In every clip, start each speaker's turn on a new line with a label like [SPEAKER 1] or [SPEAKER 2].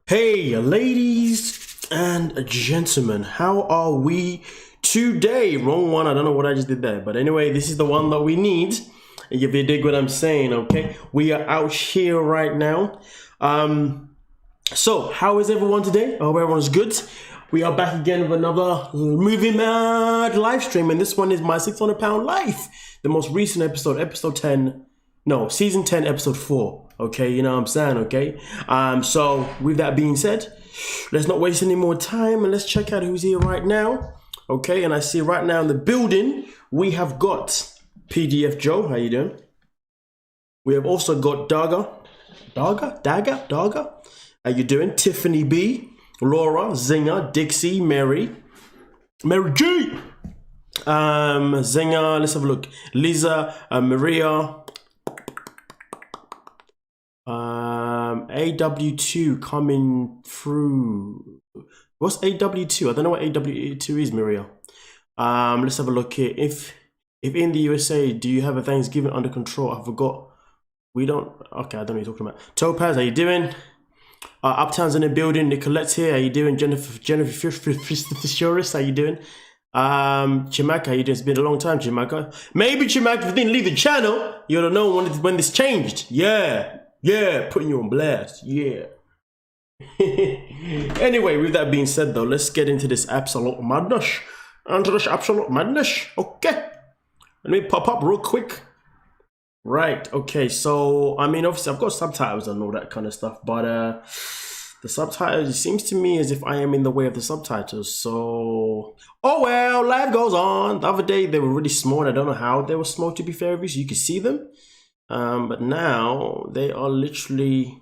[SPEAKER 1] Hey, ladies and gentlemen, how are we today? Wrong one, I don't know what I just did there. But anyway, this is the one that we need. If you dig what I'm saying, okay? We are out here right now. So, how is everyone today? I hope everyone's good. We are back again with another Movie Mad live stream. And this one is my £600 life. The most recent episode, season 10, episode 4. Okay, you know what I'm saying, okay? So with that being said, let's not waste any more time and let's check out who's here right now. Okay, and I see right now in the building, we have got PDF Joe, how you doing? We have also got Daga, how you doing? Tiffany B, Laura, Zinger, Dixie, Mary G, Zinger, let's have a look, Lisa, Maria, AW2 coming through. What's AW2? I don't know what AW2 is, Maria. Let's have a look here. If in the USA, do you have a Thanksgiving under control? I forgot. We don't. Okay, I don't know what you're talking about. Topaz, how you doing? Uptown's in the building. Nicolette's here. How you doing? Jennifer Fisheris, how you doing? Chimaka, how you doing? It's been a long time, Chimaka. Maybe Chimaka, if you didn't leave the channel, you don't know when this changed. Yeah, putting you on blast. Yeah. Anyway, with that being said, though, let's get into this absolute madness. Okay. Let me pop up real quick. Right. Okay. So, I mean, obviously, I've got subtitles and all that kind of stuff, but the subtitles, it seems to me as if I am in the way of the subtitles. So, oh well, life goes on. The other day, they were really small. I don't know how they were small, to be fair with you, so you could see them. But now they are literally,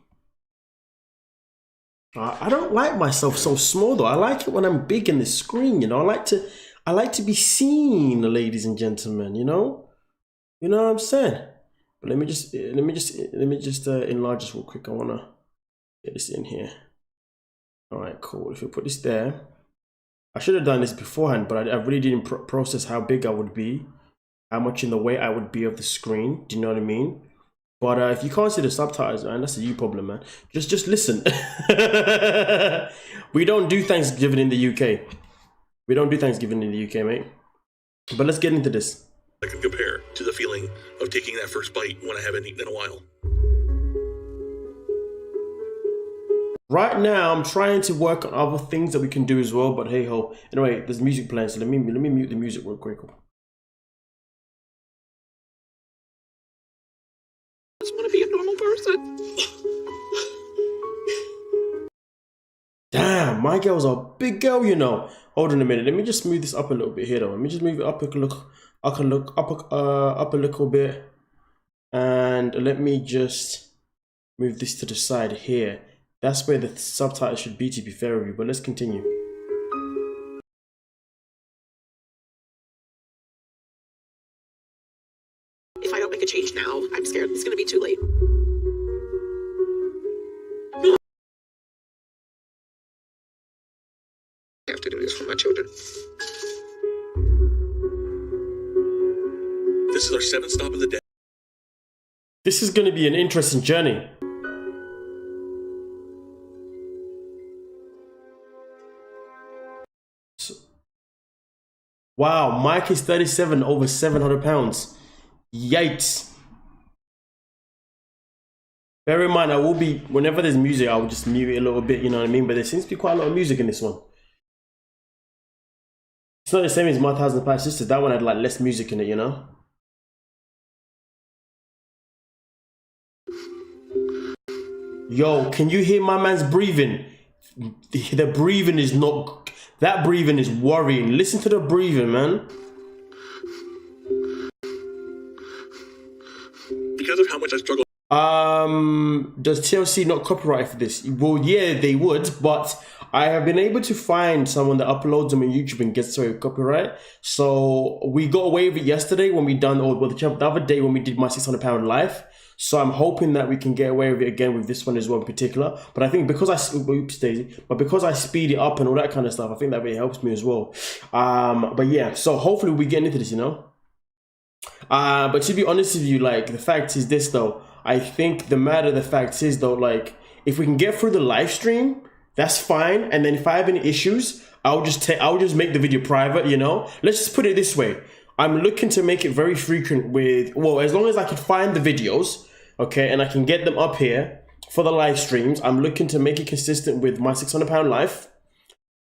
[SPEAKER 1] I don't like myself so small though. I like it when I'm big in the screen, you know. I like to be seen, ladies and gentlemen, you know what I'm saying. But let me just enlarge this real quick. I wanna get this in here. All right, cool. If we put this there, I should have done this beforehand, but I really didn't process how big I would be. How much in the way I would be of the screen. Do you know what I mean? But if you can't see the subtitles, man, that's a you problem, man. Just listen. We don't do Thanksgiving in the UK. We don't do Thanksgiving in the UK, mate. But let's get into this.
[SPEAKER 2] I can compare to the feeling of taking that first bite when I haven't eaten in a while.
[SPEAKER 1] Right now, I'm trying to work on other things that we can do as well, but hey ho. Anyway, there's music playing, so let me mute the music real quick. Damn, my girl's a big girl, you know. Hold on a minute. Let me just move this up a little bit here, though. Let me just move it up a little bit, and let me just move this to the side here. That's where the subtitles should be, to be fair with you. But let's continue.
[SPEAKER 3] If I don't make a change now, I'm scared it's going to be too late. I have to do this for my children.
[SPEAKER 2] This is our 7th stop of the day.
[SPEAKER 1] This is going to be an interesting journey. Wow, Mike is 37, over 700 pounds. Yikes. Bear in mind, I will be, whenever there's music, I will just mute it a little bit, you know what I mean? But there seems to be quite a lot of music in this one. It's not the same as my 1,000 Pound Sister. That one had like less music in it, you know? Yo, can you hear my man's breathing? The breathing is not, that breathing is worrying. Listen to the breathing, man.
[SPEAKER 2] Because of how much I struggle.
[SPEAKER 1] Does TLC not copyright for this? Well, yeah, they would, but I have been able to find someone that uploads them on YouTube and gets away with copyright. So we got away with it yesterday when we done, or well, the other day when we did my £600 live. So I'm hoping that we can get away with it again with this one as well in particular. But I think because because I speed it up and all that kind of stuff, I think that really helps me as well. But yeah, so hopefully we get into this, you know. But to be honest with you, like the fact is this though. I think the fact is though, like if we can get through the live stream, That's fine. And then if I have any issues, I'll just make the video private, you know? Let's just put it this way. I'm looking to make it very frequent with, well, as long as I can find the videos, okay, and I can get them up here for the live streams, I'm looking to make it consistent with my £600 life,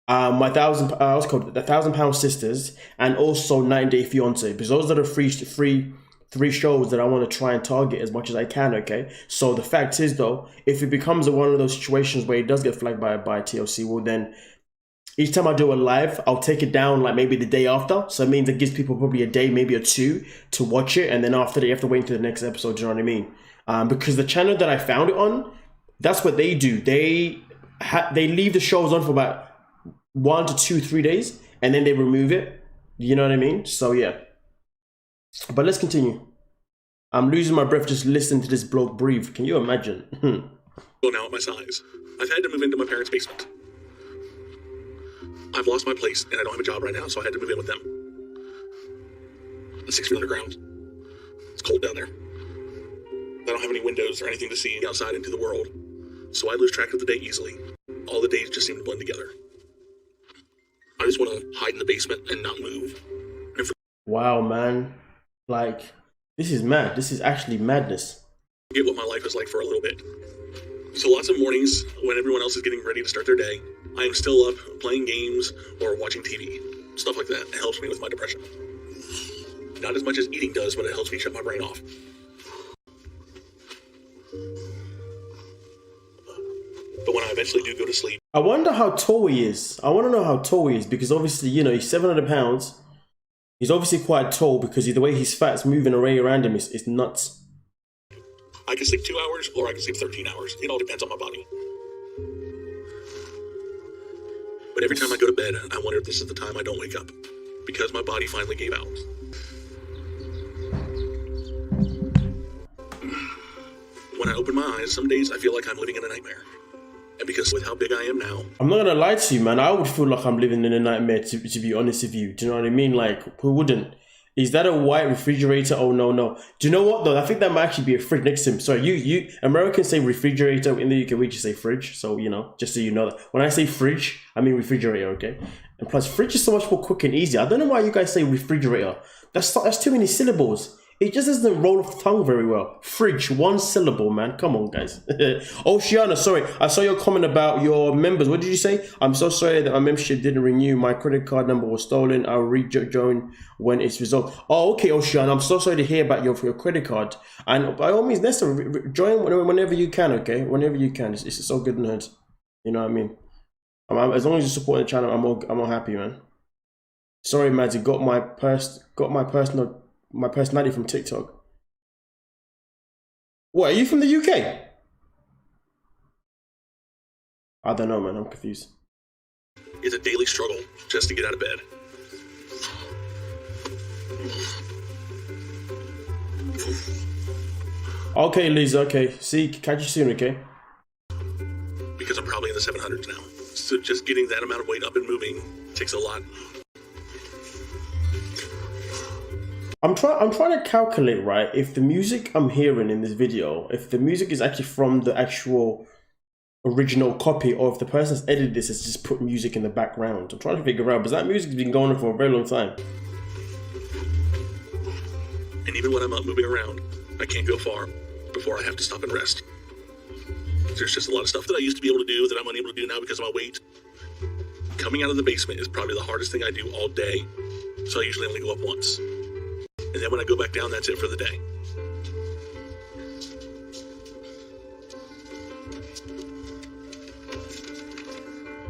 [SPEAKER 1] my the £1,000 sisters, and also 90 Day Fiance, because those are the three shows that I want to try and target as much as I can, okay? So the fact is though, if it becomes one of those situations where it does get flagged by TLC, well then, each time I do a live, I'll take it down like maybe the day after. So it means it gives people probably a day, maybe a two to watch it. And then after they have to wait until the next episode, do you know what I mean? Because the channel that I found it on, that's what they do. They leave the shows on for about 1 to 2, 3 days, and then they remove it. You know what I mean? So yeah. But let's continue. I'm losing my breath just listening to this bloke breathe. Can you imagine?
[SPEAKER 2] Well, now at my size, I've had to move into my parents' basement. I've lost my place, and I don't have a job right now, so I had to move in with them. 6 feet underground. It's cold down there. I don't have any windows or anything to see outside into the world, so I lose track of the day easily. All the days just seem to blend together. I just want to hide in the basement and not move.
[SPEAKER 1] Wow, man. Like, this is mad. This is actually madness.
[SPEAKER 2] Forget what my life is like for a little bit. So lots of mornings, when everyone else is getting ready to start their day, I am still up playing games or watching TV. Stuff like that. It helps me with my depression. Not as much as eating does, but it helps me shut my brain off. But when I eventually do go to sleep...
[SPEAKER 1] I wonder how tall he is. I want to know how tall he is, because obviously, you know, he's 700 pounds. He's obviously quite tall because the way his fat's moving around him is nuts.
[SPEAKER 2] I can sleep 2 hours or I can sleep 13 hours. It all depends on my body. But every time I go to bed, I wonder if this is the time I don't wake up, because my body finally gave out. When I open my eyes, some days I feel like I'm living in a nightmare. And because with how big I am now...
[SPEAKER 1] I'm not gonna lie to you, man. I would feel like I'm living in a nightmare, to be honest with you. Do you know what I mean? Like, who wouldn't? Is that a white refrigerator? Oh, no. Do you know what, though? I think that might actually be a fridge next to him. Sorry, you Americans say refrigerator. In the UK, we just say fridge. So, you know, just so you know that. When I say fridge, I mean refrigerator, okay? And plus, fridge is so much more quick and easy. I don't know why you guys say refrigerator. That's too many syllables. It just doesn't roll off the tongue very well. Fridge, 1 syllable, man. Come on, guys. Oceana, sorry. I saw your comment about your members. What did you say? I'm so sorry that my membership didn't renew. My credit card number was stolen. I'll rejoin when it's resolved. Oh, okay, Oceana. I'm so sorry to hear about your credit card. And by all means, Nessa, join whenever you can, okay? Whenever you can. It's so good and heard. You know what I mean? As long as you support the channel, I'm all happy, man. Sorry, Madzie. Got my personality from TikTok. What, are you from the UK? I don't know, man. I'm confused.
[SPEAKER 2] It's a daily struggle just to get out of bed.
[SPEAKER 1] Okay, Liz. Okay. See, catch you soon, okay?
[SPEAKER 2] Because I'm probably in the 700s now. So just getting that amount of weight up and moving takes a lot.
[SPEAKER 1] I'm trying to calculate, right, if the music I'm hearing in this video, if the music is actually from the actual original copy, or if the person's edited this has just put music in the background. I'm trying to figure out, because that music's been going on for a very long time.
[SPEAKER 2] And even when I'm up moving around, I can't go far before I have to stop and rest. There's just a lot of stuff that I used to be able to do that I'm unable to do now because of my weight. Coming out of the basement is probably the hardest thing I do all day, so I usually only go up once. And then when I go back down, that's it for the day.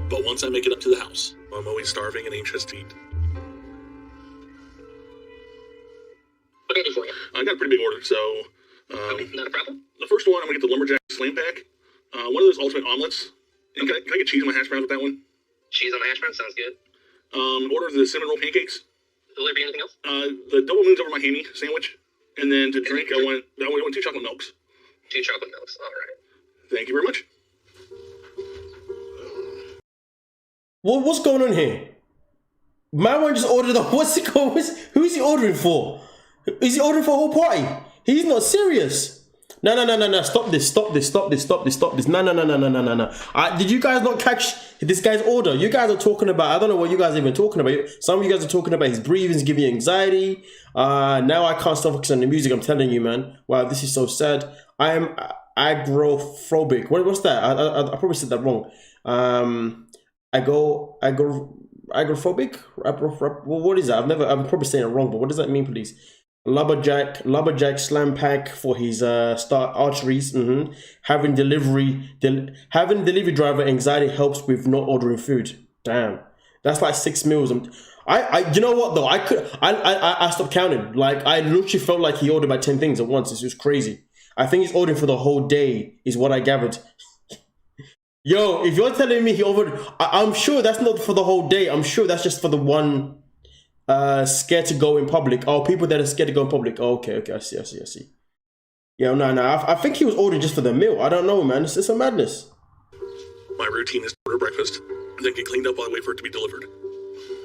[SPEAKER 2] But once I make it up to the house, I'm always starving and anxious to eat.
[SPEAKER 3] What can I do for you?
[SPEAKER 2] I got a pretty big order, so...
[SPEAKER 3] Okay, not a problem.
[SPEAKER 2] The first one, I'm going to get the Lumberjack Slam Pack. One of those ultimate omelets. And can I get cheese on my hash browns with that one?
[SPEAKER 3] Cheese on the hash brown sounds good.
[SPEAKER 2] Order the cinnamon roll pancakes.
[SPEAKER 3] Will there be anything else?
[SPEAKER 2] The double moons over my hammy sandwich. And then to drink, I want 2 chocolate milks.
[SPEAKER 3] 2 chocolate milks, all right.
[SPEAKER 2] Thank you very much.
[SPEAKER 1] What's going on here? My one just ordered what's it called? Who's he ordering for? Is he ordering for a whole party? He's not serious. No. Stop this. No. Did you guys not catch this guy's order? You guys are talking about, I don't know what you guys are even talking about. Some of you guys are talking about his breathing's giving you anxiety. Now I can't stop focusing on the music. I'm telling you, man. Wow, this is so sad. I am agrophobic. What's that? I probably said that wrong. Agrophobic? What is that? I'm probably saying it wrong, but what does that mean, please? Lumberjack slam pack for his start archeries. Having delivery driver anxiety helps with not ordering food. Damn, that's like 6 meals. You know what though? I stopped counting. Like I literally felt like he ordered about 10 things at once. It's just crazy. I think he's ordering for the whole day, is what I gathered. Yo, if you're telling me he ordered, I'm sure that's not for the whole day. I'm sure that's just for the one. Scared to go in public. Oh, people that are scared to go in public. Oh, okay. I see. Yeah, no. I think he was ordering just for the meal. I don't know, man. It's a madness.
[SPEAKER 2] My routine is to order breakfast, and then get cleaned up while I wait for it to be delivered.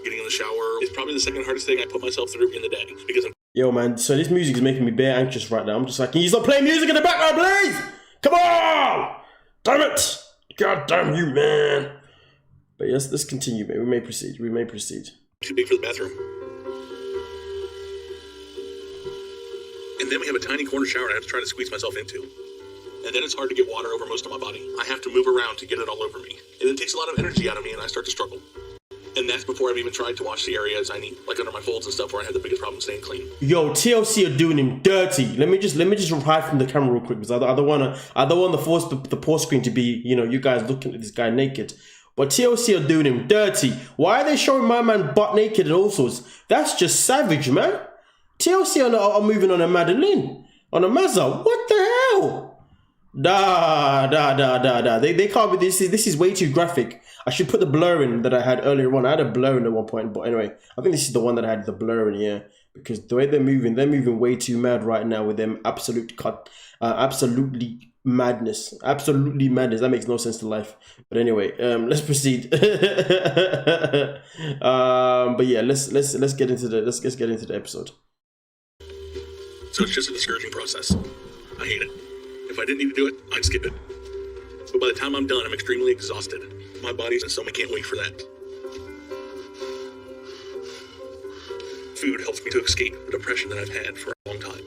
[SPEAKER 2] Getting in the shower is probably the second hardest thing I put myself through in the day because
[SPEAKER 1] Yo, man. So this music is making me bare anxious right now. I'm just like, can you stop playing music in the background, please? Come on! Damn it! God damn you, man. But yes, let's continue, man. We may proceed.
[SPEAKER 2] too big for the bathroom. And then we have a tiny corner shower I have to try to squeeze myself into. And then it's hard to get water over most of my body. I have to move around to get it all over me. And it takes a lot of energy out of me and I start to struggle. And that's before I've even tried to wash the areas I need, like under my folds and stuff where I had the biggest problem staying clean.
[SPEAKER 1] Yo, TLC are doing him dirty. Let me just hide from the camera real quick because I don't want to force the pause screen to be, you guys looking at this guy naked. But TLC are doing him dirty. Why are they showing my man butt naked and all sorts? That's just savage, man. TLC are moving on a Madeline, on a Mazza. What the hell? They can't be. This is way too graphic. I should put the blur in that I had earlier on. I had a blur in at one point, but anyway, I think this is the one that I had the blur in here because the way they're moving way too mad right now with them absolutely madness. That makes no sense to life. But anyway, let's proceed. But yeah, let's get into the episode.
[SPEAKER 2] So it's just a discouraging process. I hate it. If I didn't need to do it, I'd skip it. But by the time I'm done, I'm extremely exhausted. My body's in stomach can't wait for that. Food helps me to escape the depression that I've had for a long time.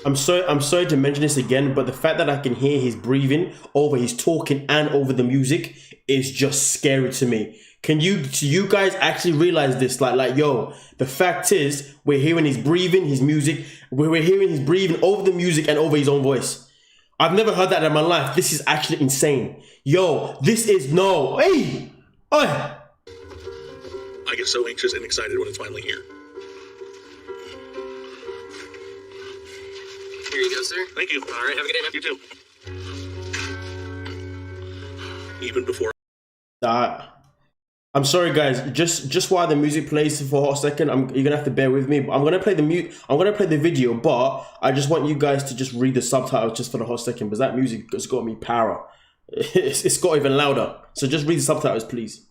[SPEAKER 1] I'm sorry to mention this again, but the fact that I can hear his breathing over his talking and over the music is just scary to me. Do you guys actually realize this? Like, yo, the fact is, we're hearing his breathing, his music. We're hearing his breathing over the music and over his own voice. I've never heard that in my life. This is actually insane. Yo, this is no. Hey!
[SPEAKER 2] I get so anxious and excited when it's finally here.
[SPEAKER 4] Here you go, sir.
[SPEAKER 2] Thank you.
[SPEAKER 4] All right, have a good day, man.
[SPEAKER 2] You too. Even before...
[SPEAKER 1] I'm sorry, guys. Just while the music plays for a hot second, you're gonna have to bear with me. I'm gonna play the video, but I just want you guys to just read the subtitles just for the hot second because that music has got me power. It's got even louder. So just read the subtitles, please.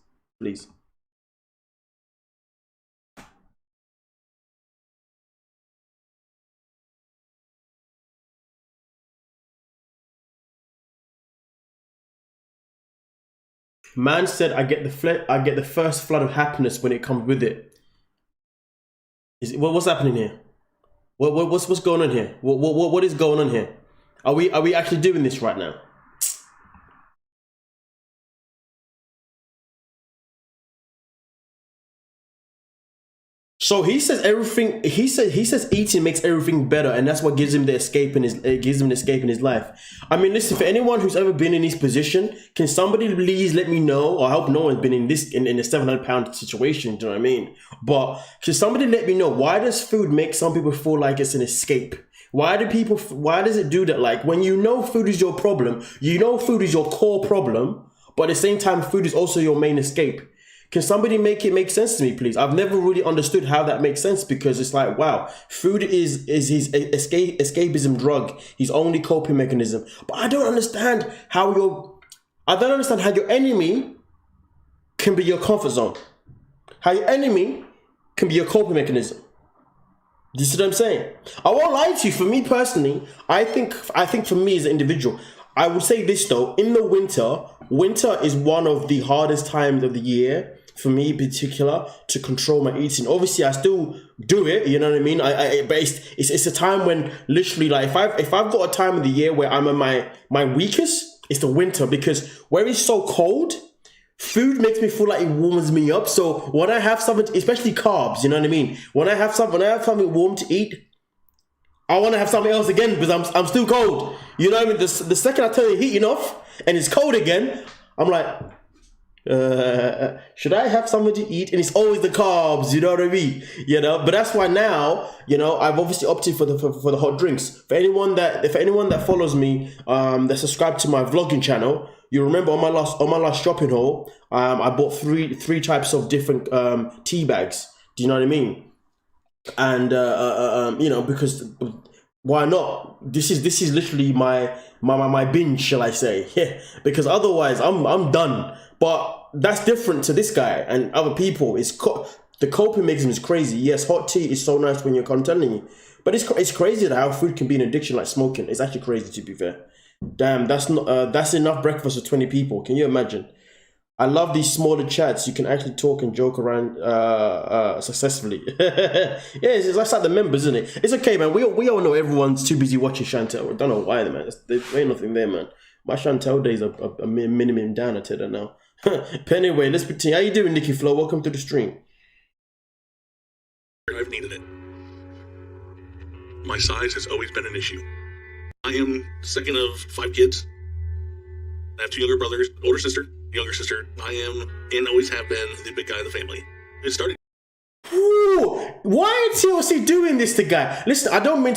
[SPEAKER 1] Man said, "I get the first flood of happiness when it comes with it." What's happening here? What's going on here? What is going on here? Are we actually doing this right now? So he says everything. He says eating makes everything better, and that's what gives him the escape in his life. I mean, listen, for anyone who's ever been in this position, can somebody please let me know? Or I hope no one's been in this in a 700-pound situation. Do you know what I mean? But can somebody let me know, why does food make some people feel like it's an escape? Why does it do that? Like, when you know food is your problem, you know food is your core problem, but at the same time, food is also your main escape. Can somebody make it make sense to me, please? I've never really understood how that makes sense because it's like, wow, food is his escapism drug, his only coping mechanism. But I don't understand how your enemy can be your comfort zone. How your enemy can be your coping mechanism. Do you see what I'm saying? I won't lie to you. For me personally, I think for me as an individual, I would say this though. In the winter is one of the hardest times of the year for me in particular to control my eating. Obviously, I still do it. You know what I mean? But it's a time when literally, like, if I've got a time of the year where I'm at my weakest, it's the winter, because where it's so cold, food makes me feel like it warms me up. So when I have something, especially carbs, you know what I mean? When I have something warm to eat, I want to have something else again because I'm still cold. You know what I mean? The second I turn the heating off and it's cold again, I'm like, should I have something to eat? And it's always the carbs, you know what I mean? You know, but that's why now, you know, I've obviously opted for the hot drinks. For anyone that follows me, that subscribed to my vlogging channel, you remember on my last shopping haul, I bought three types of different tea bags. Do you know what I mean? And you know, because why not? This is literally my binge, shall I say? Yeah, because otherwise I'm done. But that's different to this guy and other people. The coping mechanism is crazy. Yes, hot tea is so nice when you're contenting, but it's crazy that how food can be an addiction like smoking. It's actually crazy, to be fair. Damn, that's enough breakfast for 20 people. Can you imagine? I love these smaller chats. You can actually talk and joke around successfully. Yeah, it's like the members, isn't it? It's okay, man. We all know everyone's too busy watching Chantel. I don't know why, man. There ain't nothing there, man. My Chantel days are a minimum down, I tell you now. But anyway, let's pretend. How you doing, Nikki Flo? Welcome to the stream.
[SPEAKER 2] I've needed it. My size has always been an issue. I am second of 5 kids. I have 2 younger brothers, older sister, younger sister. I am and always have been the big guy of the family. It started.
[SPEAKER 1] Ooh, why is TLC doing this to guy? Listen, I don't mean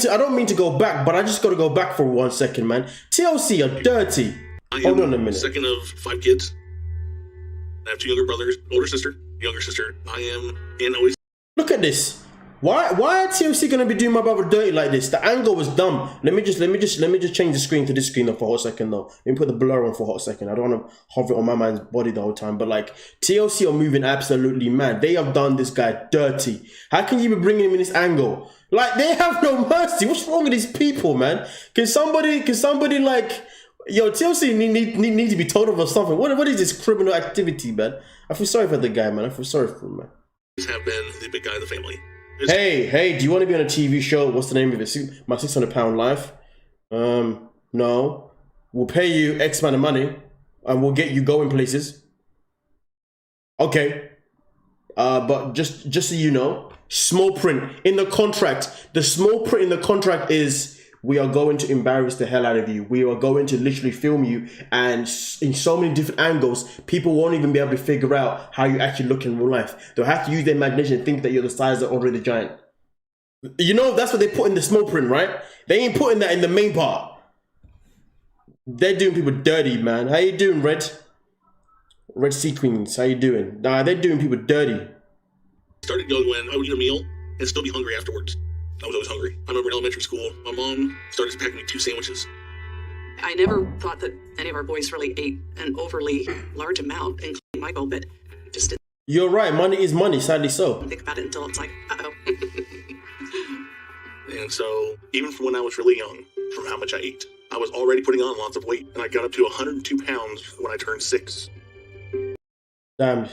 [SPEAKER 1] to go back, but I just got to go back for 1 second, man. TLC are dirty. Hold on a minute.
[SPEAKER 2] Second of 5 kids. I have 2 younger brothers, older sister, younger sister. I am and always.
[SPEAKER 1] Look at this. Why are TLC gonna be doing my brother dirty like this? The angle was dumb. Let me just change the screen to this screen for a hot second though. Let me put the blur on for a hot second. I don't want to hover it on my man's body the whole time. But like, TLC are moving absolutely mad. They have done this guy dirty. How can you be bringing him in this angle? Like, they have no mercy. What's wrong with these people, man? Can somebody like, yo, TLC need to be told of or something. What is this criminal activity, man? I feel sorry for the guy, man. I feel sorry for him, man.
[SPEAKER 2] Have been the big guy of the family.
[SPEAKER 1] Hey, do you want to be on a TV show? What's the name of it? My £600 Life? No. We'll pay you X amount of money and we'll get you going places. Okay. But just so you know, small print in the contract. The small print in the contract is, we are going to embarrass the hell out of you. We are going to literally film you, and in so many different angles, people won't even be able to figure out how you actually look in real life. They'll have to use their imagination and think that you're the size of Andre the Giant. You know, that's what they put in the small print, right? They ain't putting that in the main part. They're doing people dirty, man. How you doing, Red Sea Queens? How you doing? Nah, they're doing people dirty.
[SPEAKER 2] Started going when I would eat a meal and still be hungry afterwards. I was always hungry. I remember in elementary school, my mom started packing me 2 sandwiches.
[SPEAKER 3] I never thought that any of our boys really ate an overly large amount, including Michael, but just didn't.
[SPEAKER 1] You're right. Money is money, sadly so.
[SPEAKER 3] Think about it until it's like, uh-oh.
[SPEAKER 2] And so, even from when I was really young, from how much I ate, I was already putting on lots of weight, and I got up to 102 pounds when I turned 6.
[SPEAKER 1] Damn.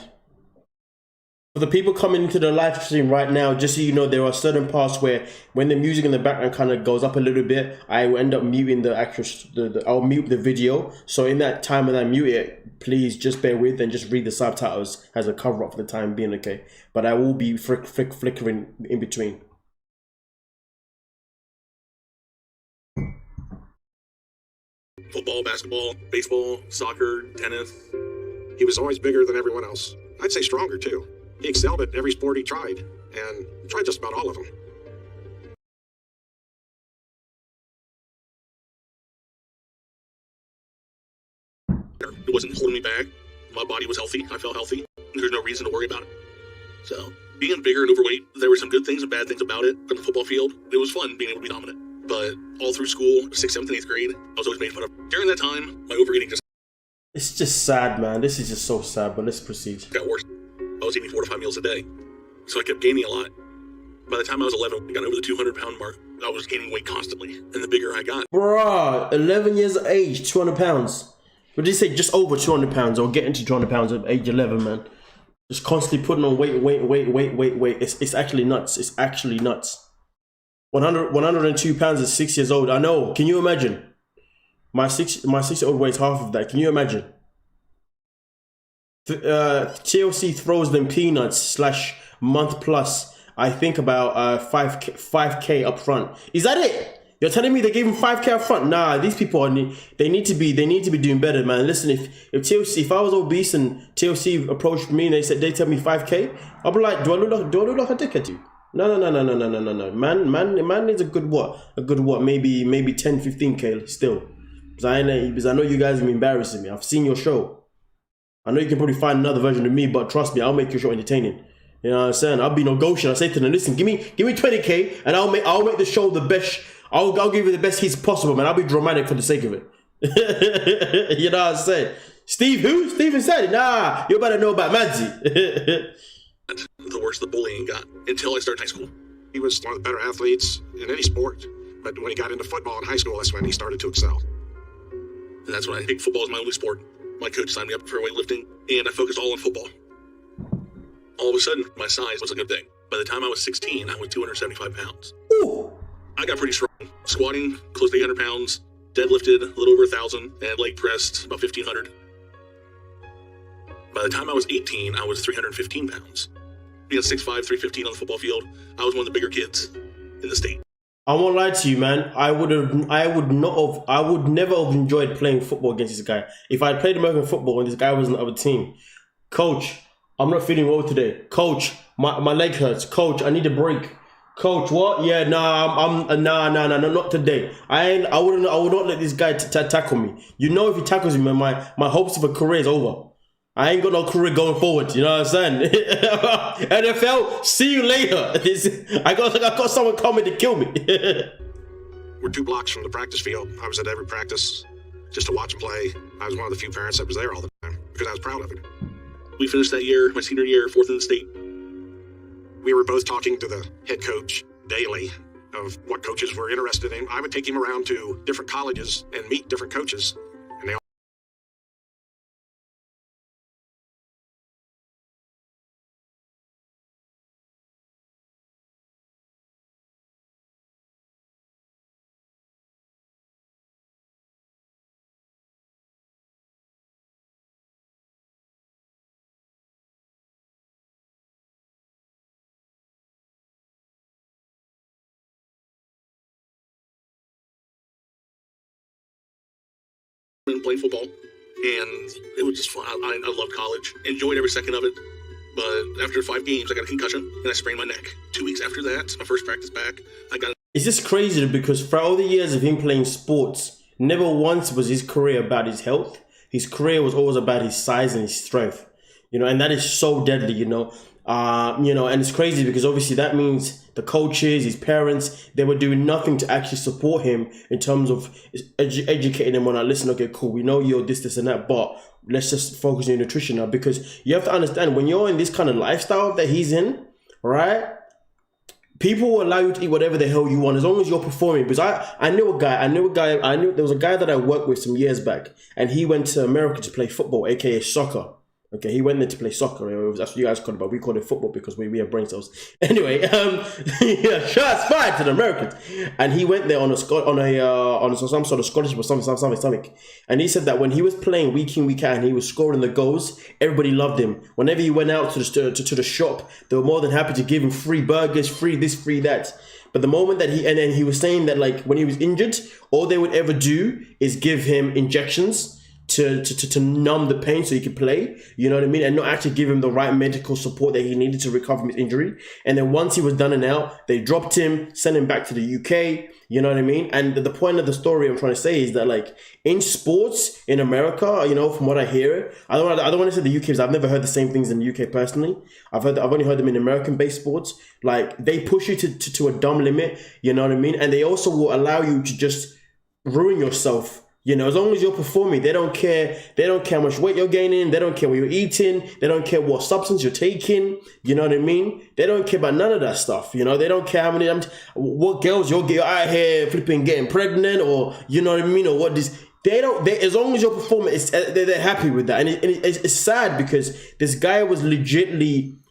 [SPEAKER 1] For the people coming into the live stream right now, just so you know, there are certain parts where when the music in the background kind of goes up a little bit, I will end up muting the actual, I'll mute the video. So in that time when I mute it, please just bear with and just read the subtitles as a cover up for the time being, okay? But I will be flickering in between.
[SPEAKER 2] Football, basketball, baseball, soccer, tennis.
[SPEAKER 4] He was always bigger than everyone else. I'd say stronger too. He excelled at every sport he tried, and tried just about all of them.
[SPEAKER 2] It wasn't holding me back. My body was healthy. I felt healthy. There's no reason to worry about it. So, being bigger and overweight, there were some good things and bad things about it. On the football field, it was fun being able to be dominant. But all through school, 6th, 7th, and 8th grade, I was always made fun of. During that time, my overeating just...
[SPEAKER 1] It's just sad, man. This is just so sad, but let's proceed.
[SPEAKER 2] Got worse. I was eating 4 to 5 meals a day. So I kept gaining a lot. By the time I was 11, I got over the 200-pound mark. I was gaining weight constantly, and the bigger I got.
[SPEAKER 1] Bruh, 11 years of age, 200 pounds. What did you say? Just over 200 pounds or getting to 200 pounds at age 11, man. Just constantly putting on weight. It's actually nuts. It's actually nuts. 102 pounds at 6 years old. I know. Can you imagine? My 6-year-old weighs half of that. Can you imagine? TLC throws them peanuts / month plus. I think about 5k up front. Is that it? You're telling me they gave him 5k up front? Nah, these people they need to be doing better, man. Listen, if I was obese and TLC approached me and they tell me 5k, I'll be like, do I look like a dickhead to you? No. Man needs a good what? Maybe 10, 15k still. Because I know you guys have been embarrassing me. I've seen your show. I know you can probably find another version of me, but trust me, I'll make your show entertaining. You know what I'm saying? I'll be no gauche. I say to them, listen, give me 20k, and I'll make the show the best. I'll give you the best hits possible, man. I'll be dramatic for the sake of it. You know what I'm saying? Steve who? Steven said it. Nah, you better know about Madzie.
[SPEAKER 2] The worse the bullying got until I started high school.
[SPEAKER 4] He was one of the better athletes in any sport, but when he got into football in high school, that's when he started to excel.
[SPEAKER 2] And that's when I picked football as my only sport. My coach signed me up for weightlifting, and I focused all on football. All of a sudden, my size was a good thing. By the time I was 16, I was 275 pounds.
[SPEAKER 1] Ooh.
[SPEAKER 2] I got pretty strong. Squatting close to 800 pounds, deadlifted a little over 1,000, and leg pressed about 1,500. By the time I was 18, I was 315 pounds. Being 6'5", 315 on the football field, I was one of the bigger kids in the state.
[SPEAKER 1] I won't lie to you, man. I would never have enjoyed playing football against this guy. If I had played American football and this guy was on the other team, coach, I'm not feeling well today. Coach, my leg hurts. Coach, I need a break. Coach, what? Yeah, nah, not today. I would not let this guy tackle me. You know, if he tackles me, man, my hopes of a career is over. I ain't got no career going forward. You know what I'm saying? NFL, see you later. I got someone coming to kill me.
[SPEAKER 4] We're 2 blocks from the practice field. I was at every practice just to watch him play. I was one of the few parents that was there all the time because I was proud of it.
[SPEAKER 2] We finished that year, my senior year, 4th in the state.
[SPEAKER 4] We were both talking to the head coach daily of what coaches were interested in. I would take him around to different colleges and meet different coaches. And they all
[SPEAKER 2] and play football, and it was just fun. I loved college, enjoyed every second of it. But after 5 games, I got a concussion and I sprained my neck. 2 weeks after that, my first practice back, I got.
[SPEAKER 1] It's just crazy because for all the years of him playing sports, never once was his career about his health. His career was always about his size and his strength. You know, and that is so deadly. You know, and it's crazy because obviously that means the coaches, his parents, they were doing nothing to actually support him in terms of educating him on, like, listen, okay, cool, we know you're this and that, but let's just focus on your nutrition now, because you have to understand when you're in this kind of lifestyle that he's in, right? People will allow you to eat whatever the hell you want as long as you're performing. Because I knew there was a guy that I worked with some years back, and he went to America to play football, aka soccer. Okay, he went there to play soccer. That's what you guys call it, but we call it football because we have brain cells. Anyway, yeah, shots fired to the Americans. And he went there on some sort of scholarship or something. And he said that when he was playing week in, week out, and he was scoring the goals, everybody loved him. Whenever he went out to the shop, they were more than happy to give him free burgers, free this, free that. But the moment that he was saying that, like, when he was injured, all they would ever do is give him injections to numb the pain so he could play, you know what I mean, and not actually give him the right medical support that he needed to recover from his injury. And then once he was done and out, they dropped him, sent him back to the UK, you know what I mean. And the point of the story I'm trying to say is that, like, in sports in America, you know, from what I hear, I don't want to say the UK because I've never heard the same things in the UK personally. I've only heard them in American-based sports. Like, they push you to a dumb limit, you know what I mean, and they also will allow you to just ruin yourself You know, as long as you're performing, they don't care. They don't care how much weight you're gaining. They don't care what you're eating. They don't care what substance you're taking. You know what I mean? They don't care about none of that stuff. You know, they don't care how many, what girls you're out here flipping getting pregnant, or you know what I mean, or what this. As long as you're performing, they're happy with that. And it's sad because this guy was legit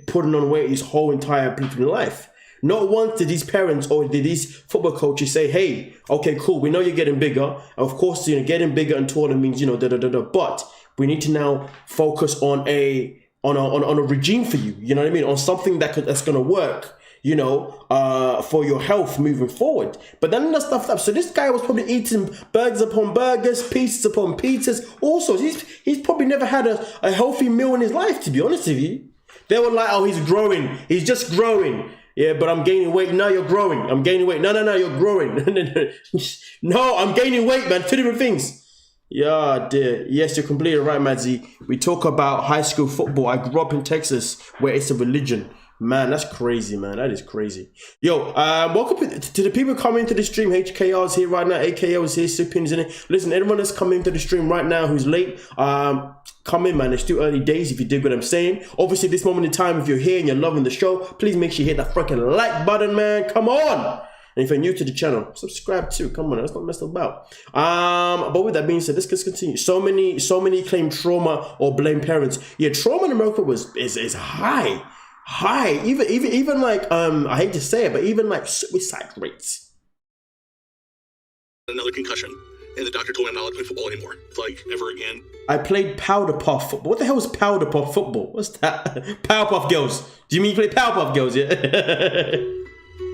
[SPEAKER 1] putting on weight his whole entire flipping life. Not once did these parents or did these football coaches say, hey, okay, cool, we know you're getting bigger. Of course, you know, getting bigger and taller means, you know, but we need to now focus on a regime for you. You know what I mean? On something that's going to work, you know, for your health moving forward. But then the stuff, so this guy was probably eating burgers upon burgers, pizzas upon pizzas. Also, he's probably never had a healthy meal in his life, to be honest with you. They were like, oh, he's growing. He's just growing. Yeah, but I'm gaining weight. No, you're growing. I'm gaining weight. No, you're growing. No, I'm gaining weight, man. Two different things. Yeah, dear. Yes, you're completely right, Madzie. We talk about high school football. I grew up in Texas where it's a religion. Man, that's crazy, man. That is crazy. Yo, welcome to the people coming to the stream. HKR's here right now. AKO is here. Supin's in it. Listen, everyone that's coming to the stream right now who's late, come in, man. It's still early days, if you dig what I'm saying. Obviously, this moment in time, if you're here and you're loving the show, please make sure you hit that freaking like button, man. Come on. And if you're new to the channel, subscribe too. Come on, let's not mess about. But with that being said, let's continue. So many claim trauma or blame parents. Yeah, trauma in America is high. Even like I hate to say it, but even like suicide rates.
[SPEAKER 2] Another concussion, and the doctor told me I'm not allowed to play football anymore. It's like, ever again.
[SPEAKER 1] I played powder puff football. What the hell is powder puff football? What's that? Powerpuff Girls. Do you mean you play Powerpuff Girls? Yeah.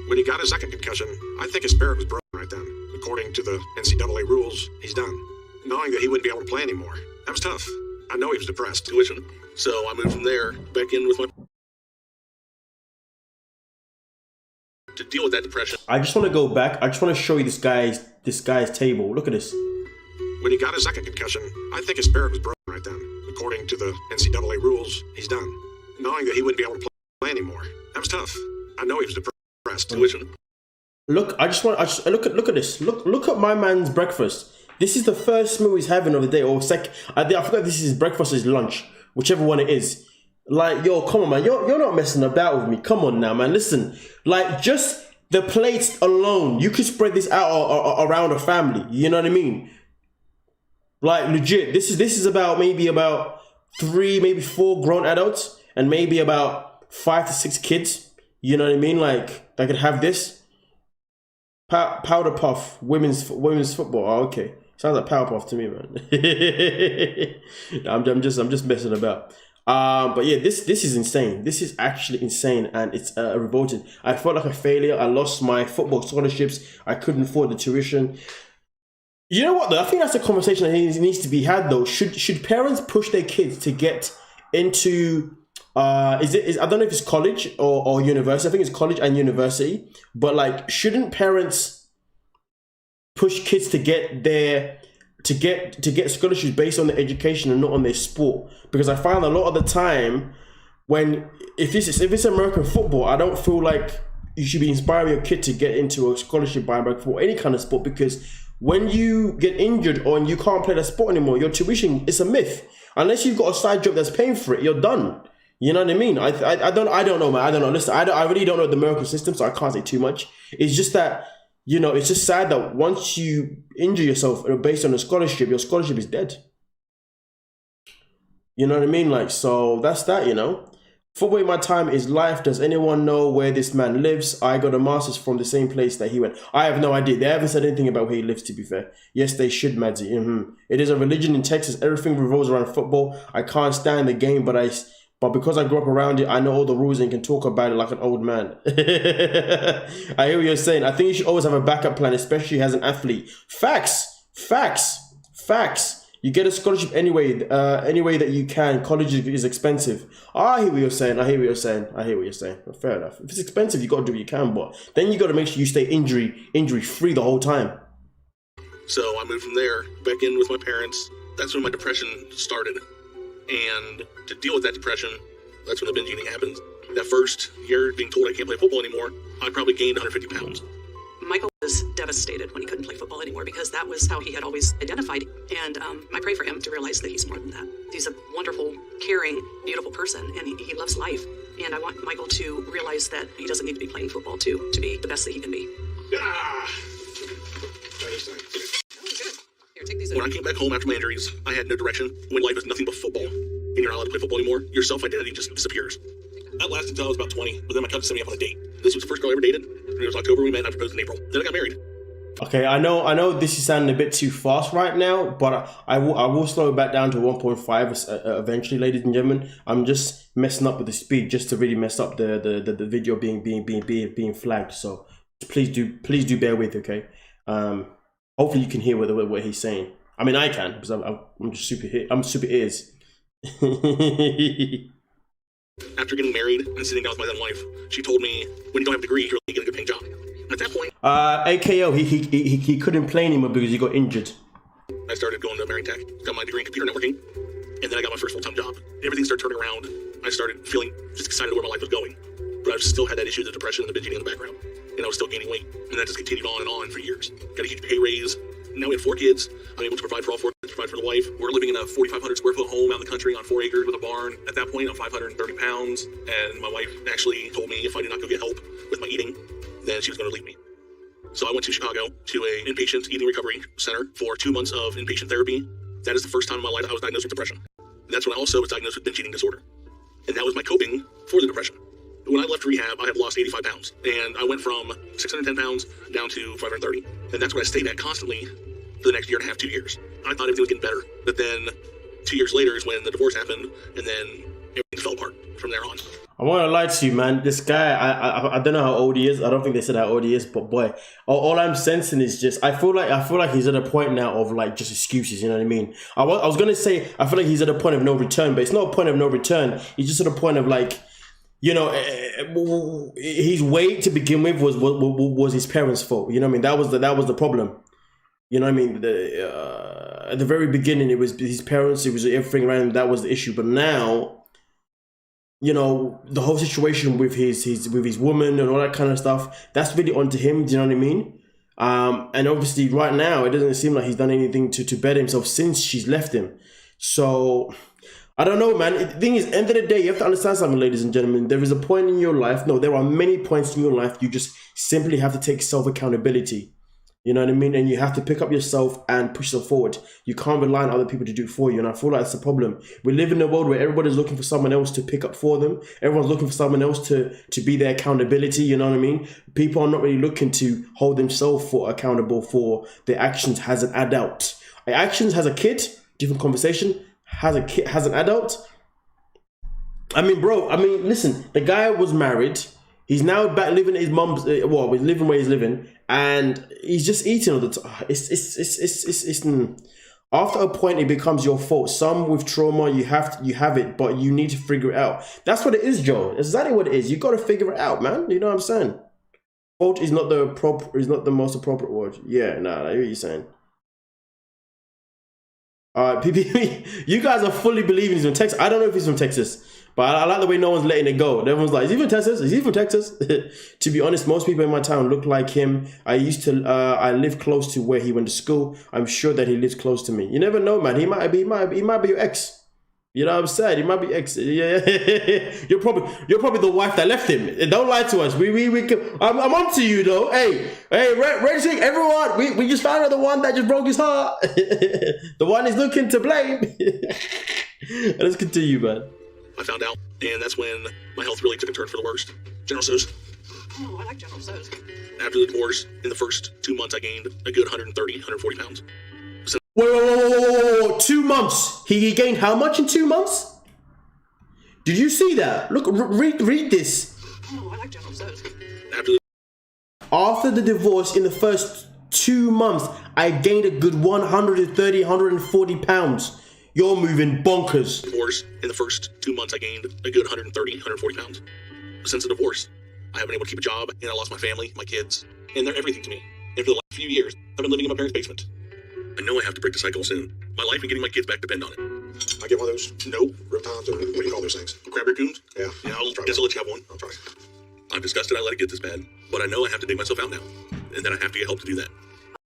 [SPEAKER 4] When he got his second concussion, I think his spirit was broken right then. According to the NCAA rules, he's done. Knowing that he wouldn't be able to play anymore, that was tough. I know he was depressed.
[SPEAKER 2] Tuition. So I moved from there back in with my to deal with that depression.
[SPEAKER 1] I just want to go back. I just want to show you this guy's table. Look at this.
[SPEAKER 4] When he got his second concussion, I think his spirit was broken right then. According to the NCAA rules, he's done. Knowing that he wouldn't be able to play anymore, that was tough. I know he was depressed.
[SPEAKER 2] Tuition.
[SPEAKER 1] Look, look at this. Look at my man's breakfast. This is the first meal he's having of the day, or second. I forgot if this is his breakfast or his lunch, whichever one it is. Like, yo, come on, man. You're not messing about with me. Come on now, man. Listen, like, just the plates alone, you could spread this out around a family. You know what I mean? Like, legit. This is about maybe about 3, maybe 4 grown adults and maybe about 5 to 6 kids. You know what I mean? Like, they could have this. Powder puff, women's football. Oh, okay. Sounds like power puff to me, man. I'm just messing about. But yeah, this is insane. This is actually insane, and it's revolting. I felt like a failure. I lost my football scholarships. I couldn't afford the tuition. You know what though? I think that's a conversation that needs to be had though. Should parents push their kids to get into I don't know if it's college or university. I think it's college and university. But like, shouldn't parents push kids to get scholarships based on their education and not on their sport? Because I find a lot of the time if it's American football, I don't feel like you should be inspiring your kid to get into a scholarship by American football, any kind of sport, because when you get injured or you can't play that sport anymore, your tuition is a myth. Unless you've got a side job that's paying for it, you're done. You know what I mean? I don't know, man. I don't know. Listen, I really don't know the American system, so I can't say too much. It's just that, you know, it's just sad that once you injure yourself based on a scholarship, your scholarship is dead. You know what I mean? Like, so that's that, you know. Football in my time is life. Does anyone know where this man lives? I got a master's from the same place that he went. I have no idea. They haven't said anything about where he lives, to be fair. Yes, they should, Madzie. It is a religion in Texas. Everything revolves around football. I can't stand the game, but because I grew up around it, I know all the rules and can talk about it like an old man. I hear what you're saying. I think you should always have a backup plan, especially as an athlete. Facts. You get a scholarship anyway that you can. College is expensive. I hear what you're saying. Fair enough. If it's expensive, you got to do what you can, but then you got to make sure you stay injury free the whole time.
[SPEAKER 2] So I moved from there back in with my parents. That's when my depression started. And to deal with that depression, that's when the binge eating happens. That first year being told I can't play football anymore, I probably gained 150 pounds.
[SPEAKER 3] Michael was devastated. devastated when he couldn't play football anymore, because that was how he had always identified. And I pray for him to realize that he's more than that. He's a wonderful, caring, beautiful person, and he loves life. And I want Michael to realize that he doesn't need to be playing football to be the best that he can be.
[SPEAKER 2] When I came back home after my injuries, I had no direction. When life is nothing but football, and you're not allowed to play football anymore, your self-identity just disappears. That lasted until I was about 20, but then my cousin set me up on a date. This was the first girl I ever dated. It was October we met, and I proposed in April. Then I got married.
[SPEAKER 1] Okay, I know this is sounding a bit too fast right now, but I will slow it back down to 1.5 eventually, ladies and gentlemen. I'm just messing up with the speed just to really mess up the video being flagged. So please do bear with, okay? Hopefully you can hear what he's saying. I mean, I can, because I'm just super ears.
[SPEAKER 2] After getting married and sitting down with my then wife, she told me, when you don't have a degree, you're really getting a good paying job. At that point,
[SPEAKER 1] AKO, he couldn't play anymore because he got injured.
[SPEAKER 2] I started going to Marine Tech, got my degree in computer networking, and then I got my first full-time job. Everything started turning around. I started feeling just excited where my life was going. But I still had that issue, the depression and the binge eating in the background. And I was still gaining weight. And that just continued on and on for years. Got a huge pay raise. Now we have 4 kids. I'm able to provide for all 4 kids, provide for the wife. We're living in a 4,500 square foot home out in the country on 4 acres with a barn. At that point, I'm 530 pounds. And my wife actually told me if I did not go get help with my eating, then she was going to leave me. So I went to Chicago to an inpatient eating recovery center for 2 months of inpatient therapy. That is the first time in my life I was diagnosed with depression. That's when I also was diagnosed with binge eating disorder. And that was my coping for the depression. When I left rehab, I had lost 85 pounds. And I went from 610 pounds down to 530. And that's what I stayed at constantly for the next year and a half, 2 years. I thought everything was getting better. But then 2 years later is when the divorce happened, and then everything fell apart from there on.
[SPEAKER 1] I want to lie to you, man. This guy, I don't know how old he is. I don't think they said how old he is, but boy, all I'm sensing is just I feel like he's at a point now of like just excuses. You know what I mean? I was gonna say I feel like he's at a point of no return, but it's not a point of no return. He's just at a point of like, you know, his weight to begin with was his parents' fault. You know what I mean? That was the problem. You know what I mean? At the very beginning, it was his parents. It was everything around him. That was the issue. But now, you know, the whole situation with his woman and all that kind of stuff, that's really onto him. Do you know what I mean? And obviously, right now, it doesn't seem like he's done anything to better himself since she's left him. So I don't know, man. The thing is, end of the day, you have to understand something, ladies and gentlemen. There is a point in your life. No, there are many points in your life. You just simply have to take self-accountability. You know what I mean? And you have to pick up yourself and push yourself forward. You can't rely on other people to do it for you. And I feel like that's a problem. We live in a world where everybody's looking for someone else to pick up for them. Everyone's looking for someone else to be their accountability. You know what I mean? People are not really looking to hold themselves accountable for their actions as an adult. Actions as a kid, different conversation. As an adult, I mean, bro, listen, the guy was married. He's now back living at his mum's, he's living where he's living, and he's just eating all the time. It's after a point, it becomes your fault. Some with trauma, you have it, but you need to figure it out. That's what it is, Joe. That's exactly what it is. You got to figure it out, man. You know what I'm saying? Fault is not the most appropriate word. Yeah, nah, I hear what you're saying. You guys are fully believing he's from Texas. I don't know if he's from Texas, but I like the way no one's letting it go. Everyone's like, is he from Texas? Is he from Texas? To be honest, most people in my town look like him. I live close to where he went to school. I'm sure that he lives close to me. You never know, man. He might be your ex. You know what I'm saying? He might be ex. Yeah. You're probably the wife that left him. Don't lie to us. I'm on to you though. Hey, Reggie, everyone, we just found out the one that just broke his heart. The one is looking to blame. Let's continue, man.
[SPEAKER 2] I found out, and that's when my health really took a turn for the worst. General So's.
[SPEAKER 3] Oh, I like General So's.
[SPEAKER 2] After the divorce, in the first 2 months, I gained a good 140 pounds.
[SPEAKER 1] Whoa, 2 months. He gained how much in 2 months? Did you see that? Look, read this.
[SPEAKER 3] Oh, I like General So's.
[SPEAKER 2] After
[SPEAKER 1] the divorce, in the first 2 months, I gained a good 140 pounds. You're moving bonkers.
[SPEAKER 2] Divorce, in the first 2 months, I gained a good 140 pounds. Since the divorce, I haven't been able to keep a job, and I lost my family, my kids, and they're everything to me. And for the last few years, I've been living in my parents' basement. I know I have to break the cycle soon. My life and getting my kids back depend on it.
[SPEAKER 4] I get one of those.
[SPEAKER 2] No.
[SPEAKER 4] Reptiles, or what do you call those things?
[SPEAKER 2] Crab raccoons?
[SPEAKER 4] Yeah.
[SPEAKER 2] Yeah, I'll let you have one.
[SPEAKER 4] I'll try.
[SPEAKER 2] I'm disgusted I let it get this bad, but I know I have to dig myself out now. and then I have to get help to do that.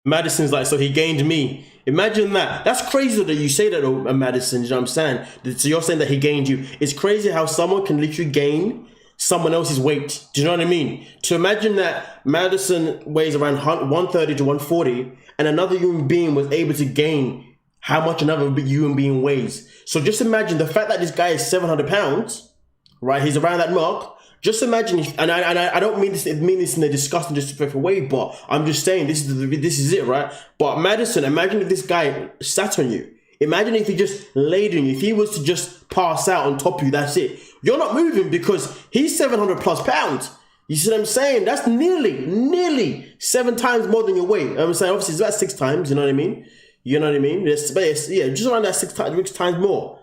[SPEAKER 1] Madison's like, so he gained me. Imagine that. That's crazy that you say that, Madison. You know what I'm saying? So you're saying that he gained you. It's crazy how someone can literally gain someone else's weight. Do you know what I mean? To imagine that Madison weighs around 130 to 140 and another human being was able to gain how much another human being weighs. So just imagine the fact that this guy is 700 pounds, right? He's around that mark. Just imagine, and I don't mean this in a disgusting, disrespectful way, but I'm just saying this is it, right? But Madison, imagine if this guy sat on you. Imagine if he just laid on you. If he was to just pass out on top of you, that's it. You're not moving because he's 700 plus pounds. You see what I'm saying? That's nearly 7 times more than your weight. I'm saying obviously it's about 6 times. You know what I mean? You know what I mean? Yeah, just around that 6 times more.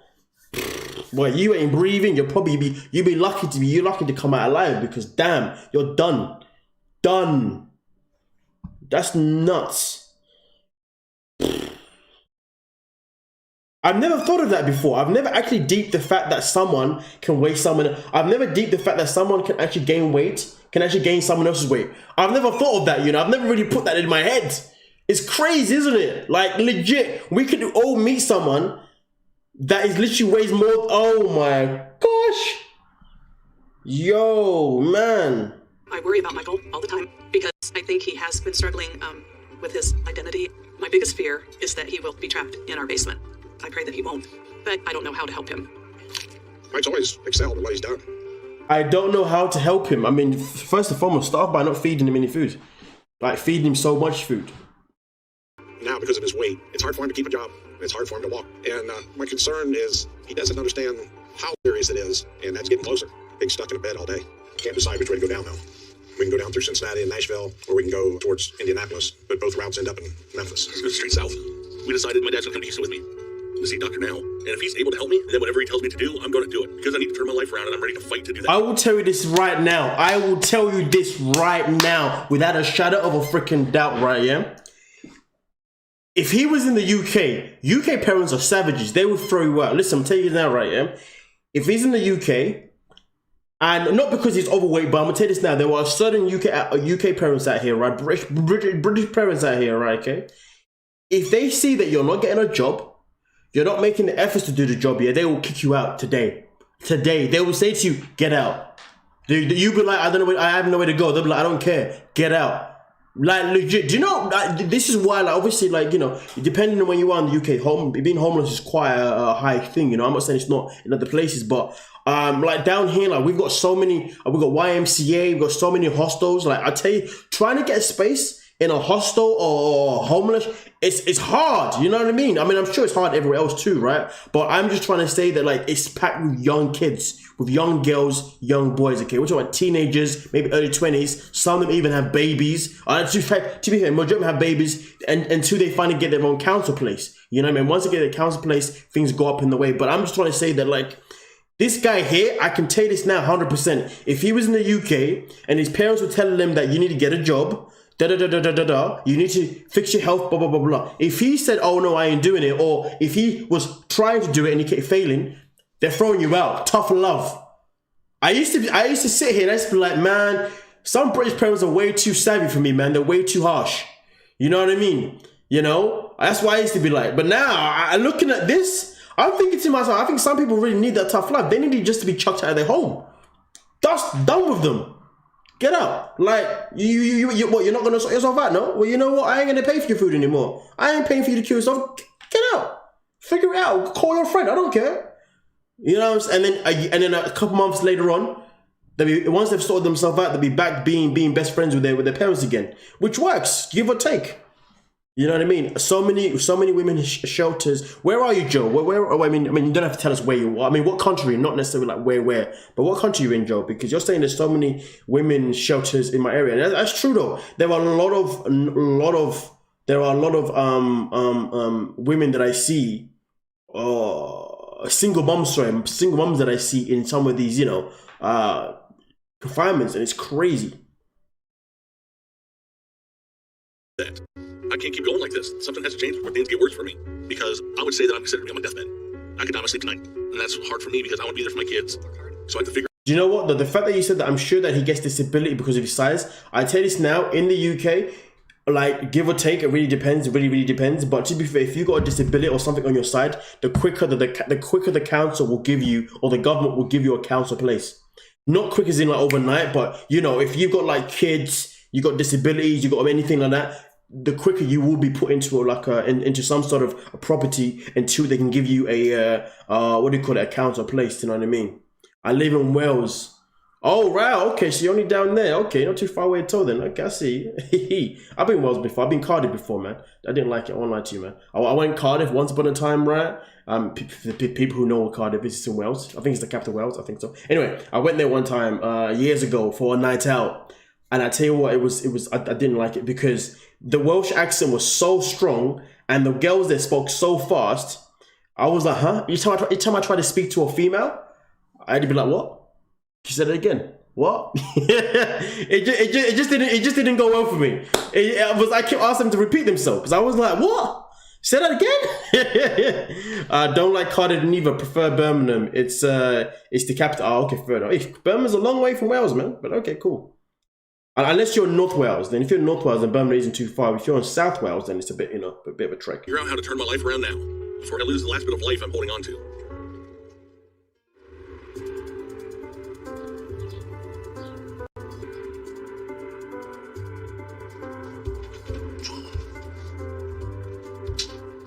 [SPEAKER 1] Boy, you ain't breathing. You'll be lucky to come out alive because damn, you're done. That's nuts. I've never thought of that before. I've never actually deeped the fact that someone can weigh someone. I've never deeped the fact that someone can actually gain weight, can actually gain someone else's weight. I've never thought of that, you know. I've never really put that in my head. It's crazy, isn't it? Like, legit, we could all meet someone that is literally weighs more. Oh my gosh. Yo, man.
[SPEAKER 3] I worry about Michael all the time because I think he has been struggling with his identity. My biggest fear is that he will be trapped in our basement. I pray that he won't, but I don't know how to help him.
[SPEAKER 4] Mike's always excelled at what he's done.
[SPEAKER 1] I don't know how to help him. I mean, first and foremost, start by not feeding him any food. Like, feeding him so much food.
[SPEAKER 4] Now, because of his weight, it's hard for him to keep a job. It's hard for him to walk. And my concern is he doesn't understand how serious it is, and that's getting closer. Being stuck in a bed all day. Can't decide which way to go down, though. We can go down through Cincinnati and Nashville, or we can go towards Indianapolis, but both routes end up in Memphis.
[SPEAKER 2] Let's go straight south. We decided my dad's going to come to Houston with me to see a doctor now. And if he's able to help me, then whatever he tells me to do, I'm going to do it. Because I need to turn my life around, and I'm ready to fight to do that.
[SPEAKER 1] I will tell you this right now. I will tell you this right now, without a shadow of a freaking doubt, right, yeah? If he was in the UK parents are savages. They will throw you out. Listen, I'm telling you now, right, yeah? If he's in the UK, and not because he's overweight, but I'm gonna tell you this now, there are certain UK parents out here, right? British parents out here, right, okay? If they see that you're not getting a job, you're not making the efforts to do the job, yeah, they will kick you out today. They will say to you, get out. You'll be like, I have nowhere to go. They'll be like, I don't care, get out. Like, legit, do you know, this is why, like, obviously, like, you know, depending on when you are in the UK, being homeless is quite a high thing, you know. I'm not saying it's not in other places, but, like, down here, like, we've got so many, we've got YMCA, we've got so many hostels. Like, I tell you, trying to get a space in a hostel or homeless, it's hard, you know what I mean? I mean, I'm sure it's hard everywhere else too, right? But I'm just trying to say that, like, it's packed with young kids, with young girls, young boys, okay? We're talking about teenagers, maybe early 20s. Some of them even have babies. To be fair, majority of them have babies until they finally get their own council place. You know what I mean? Once they get their council place, things go up in the way. But I'm just trying to say that, like, this guy here, I can tell you this now 100%. If he was in the UK and his parents were telling him that you need to get a job, you need to fix your health, blah, blah, blah, blah. If he said, oh no, I ain't doing it, or if he was trying to do it and he kept failing, they're throwing you out. Tough love. I used to sit here and I used to be like, man, some British parents are way too savvy for me, man. They're way too harsh. You know what I mean? You know? That's why I used to be like. But now, looking at this, I'm thinking to myself, I think some people really need that tough love. They need just to be chucked out of their home. That's done with them. Get out. Like, what, you're not going to sort yourself out, no? Well, you know what? I ain't going to pay for your food anymore. I ain't paying for you to kill yourself. Get out. Figure it out. Call your friend. I don't care. You know what I'm saying? And then a couple months later on, once they've sorted themselves out, they'll be back being best friends with their parents again. Which works, give or take. You know what I mean? So many women shelters. Where are you, Joe? Where? I mean, you don't have to tell us where you are. I mean, what country? Not necessarily like where, but what country you're in, Joe? Because you're saying there's so many women shelters in my area, and that's true though. There are a lot of women that I see, single moms that I see in some of these, you know, confinements, and it's crazy.
[SPEAKER 2] That I can't keep going like this. Something has to change before things get worse for me. Because I would say that I'm considered to be on my deathbed. I could die in my sleep tonight. And that's hard for me because I want to be there for my kids. So I have to figure.
[SPEAKER 1] Do you know what? The fact that you said that, I'm sure that he gets disability because of his size. I tell you this now, in the UK, like give or take, it really depends. It really depends. But to be fair, if you got a disability or something on your side, the quicker the council will give you, or the government will give you a council place. Not quick as in like overnight, but you know, if you've got like kids, you got disabilities, you got anything like that, the quicker you will be put into into some sort of a property until they can give you a what do you call it, a council place. You know what I mean? I live in Wales. Oh, right. Okay, so you're only down there. Okay, not too far away at all then. Okay, I see. I've been Wales before. I've been Cardiff before, man. I didn't like it. I won't lie to you, man. I went Cardiff once upon a time, right? People who know what Cardiff is, it's in Wales. I think it's the capital of Wales. I think so. Anyway, I went there one time years ago for a night out. And I tell you what, I didn't like it because the Welsh accent was so strong and the girls that spoke so fast. I was like, huh? Each time I tried to speak to a female, I had to be like, what? She said it again. What? it just didn't go well for me. I kept asking them to repeat themselves because I was like, what? Say that again? I don't like Cardiff neither. Prefer Birmingham. It's the capital. Oh, okay, fair enough. Birmingham's a long way from Wales, man. But okay, cool. Unless you're in North Wales, then if you're in North Wales, then Birmingham isn't too far. If you're in South Wales, then it's a bit of a trek.
[SPEAKER 2] Figure out how to turn my life around now before I lose the last bit of life I'm holding on to.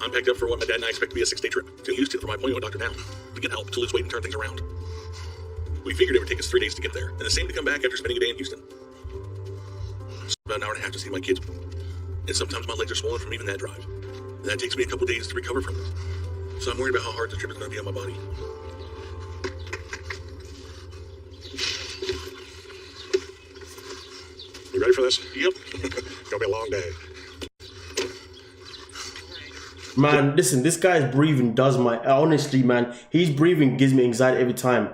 [SPEAKER 2] I'm packed up for what my dad and I expect to be a 6-day trip to Houston for my appointment with Dr. Now to get help to lose weight and turn things around. We figured it would take us 3 days to get there, and the same to come back after spending a day in Houston. It's about an hour and a half to see my kids, and sometimes my legs are swollen from even that drive. And that takes me a couple days to recover from it. So I'm worried about how hard the trip is going to be on my body.
[SPEAKER 4] You ready for this?
[SPEAKER 2] Yep.
[SPEAKER 4] Gonna be a long day.
[SPEAKER 1] Man, listen, this guy's breathing does my... Honestly, man, his breathing gives me anxiety every time.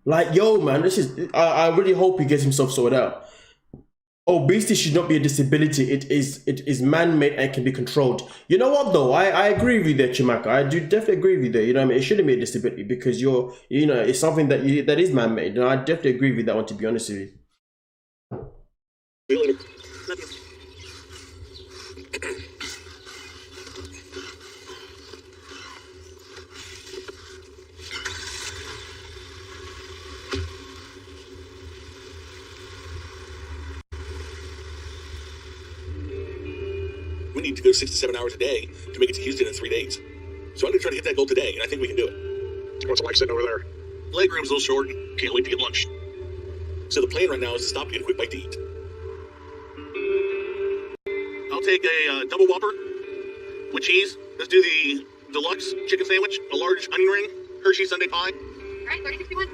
[SPEAKER 1] Like, yo, man, this is... I really hope he gets himself sorted out. Obesity should not be a disability. It is man-made and can be controlled. You know what, though? I agree with you there, Chimaka. I do definitely agree with you there. You know what I mean? It shouldn't be a disability because it's something that is man-made. And I definitely agree with that one, to be honest with you.
[SPEAKER 4] See you later.
[SPEAKER 3] Love you.
[SPEAKER 2] We need to go 6 to 7 hours a day to make it to Houston in 3 days. So I'm going to try to hit that goal today, and I think we can do it.
[SPEAKER 4] What's it like sitting over there?
[SPEAKER 2] Leg room's a little short. Can't wait to get lunch. So the plan right now is to stop and get a quick bite to eat. I'll take a double Whopper with cheese. Let's do the deluxe chicken sandwich, a large onion ring, Hershey Sundae pie.
[SPEAKER 3] All right, 3061.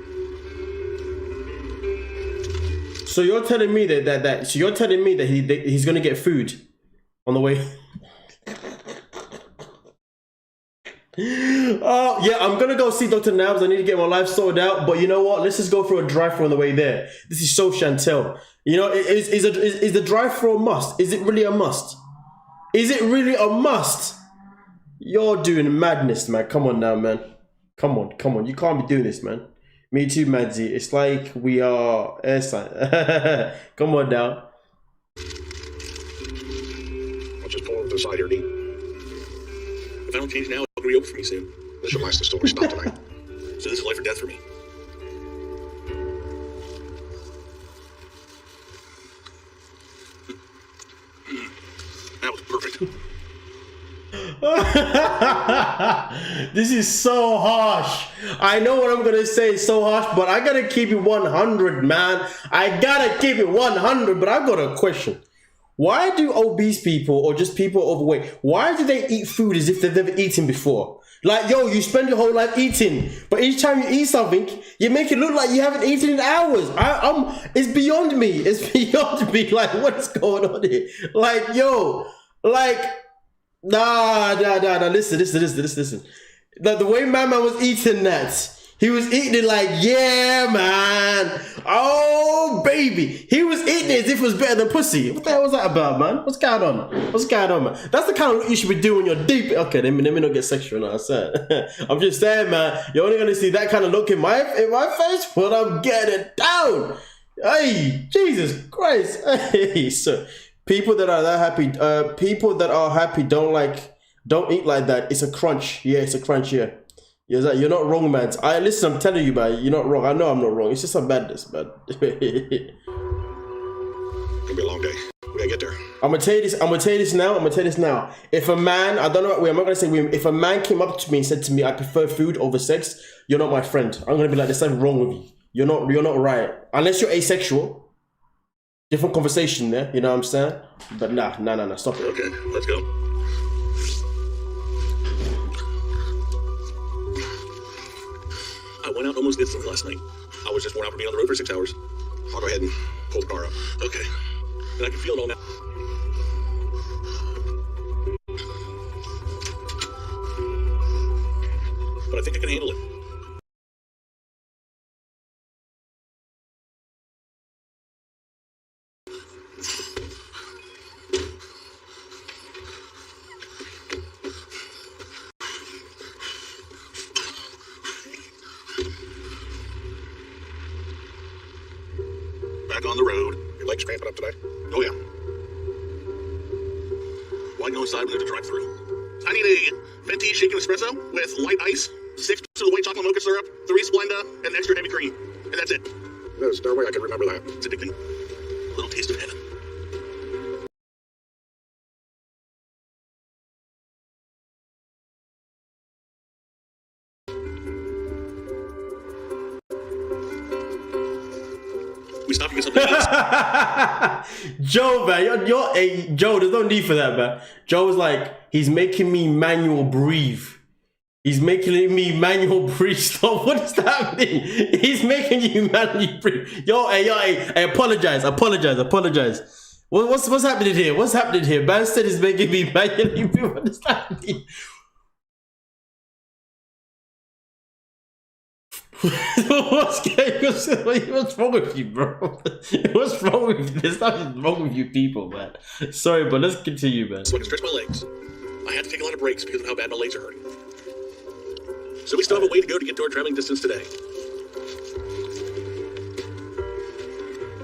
[SPEAKER 1] So you're telling me that he's going to get food on the way? Oh, yeah, I'm going to go see Dr. Nabs. I need to get my life sorted out. But you know what? Let's just go for a drive-thru on the way there. This is so Chantel. You know, is the drive-thru a must? Is it really a must? Is it really a must? You're doing madness, man. Come on now, man. Come on. You can't be doing this, man. Me too, Madzie. It's like we are airside. Come on now.
[SPEAKER 4] I'll just pull over to the side here, Dean.
[SPEAKER 2] If I don't change now, it'll be over for me soon.
[SPEAKER 4] This should last until we stop tonight.
[SPEAKER 2] So this is life or death for me. That was perfect.
[SPEAKER 1] This is so harsh. I know what I'm gonna say is so harsh, but I gotta keep it 100, man. I gotta keep it 100, but I've got a question. Why do obese people or just people overweight, why do they eat food as if they've never eaten before? Like, yo, you spend your whole life eating, but each time you eat something, you make it look like you haven't eaten in hours. It's beyond me. It's beyond me. Like, what's going on here? Like, yo, like, nah. Listen. The way my man was eating that, he was eating it like, yeah, man. Oh, baby. He was eating it as if it was better than pussy. What the hell was that about, man? What's going on, man? That's the kind of look you should be doing when you're deep. Okay, let me not get sexual now. I'm just saying, man, you're only going to see that kind of look in my face when I'm getting down. Hey, Jesus Christ. Hey, so people that are happy don't eat like that. It's a crunch. Yeah, it's a crunch, yeah. You're not wrong, man. Listen, I'm telling you, man, you're not wrong. I know I'm not wrong. It's just a madness, man.
[SPEAKER 4] It's gonna be a long day. We gotta get there.
[SPEAKER 1] I'm gonna tell you this now. If a man, I don't know, I'm not gonna say women, if a man came up to me and said to me, I prefer food over sex, you're not my friend. I'm gonna be like, there's something wrong with you. You're not right. Unless you're asexual. Different conversation there, you know what I'm saying? But nah, stop it.
[SPEAKER 2] Okay, let's go. I went out almost instantly last night. I was just worn out from being on the road for 6 hours.
[SPEAKER 4] I'll go ahead and pull the car up.
[SPEAKER 2] Okay. And I can feel it all now. But I think I can handle it. Back on the road.
[SPEAKER 4] Your legs cramping up today?
[SPEAKER 2] Oh, yeah. Why go inside when there's a drive-thru? I need a venti shaken espresso with light ice, 6 of the white chocolate mocha syrup, 3 Splenda, and extra heavy cream. And that's it.
[SPEAKER 4] There's no way I can remember that.
[SPEAKER 2] It's addicting. A little taste of heaven. We stop and get something to eat.
[SPEAKER 1] Joe, man, Joe, there's no need for that, man. Joe was like, he's making me manual breathe. He's making me manual breathe. Stop. What does that mean? He's making you manually breathe. Hey, apologize. What's happening here? What's happening here? Man said he's making me manually breathe. What does that mean? What's wrong with you, bro? What's wrong with you? There's nothing wrong with you people, man. Sorry, but let's continue, man.
[SPEAKER 2] So I can stretch my legs. I had to take a lot of breaks because of how bad my legs are hurting. So we still have a way to go to get to our traveling distance today.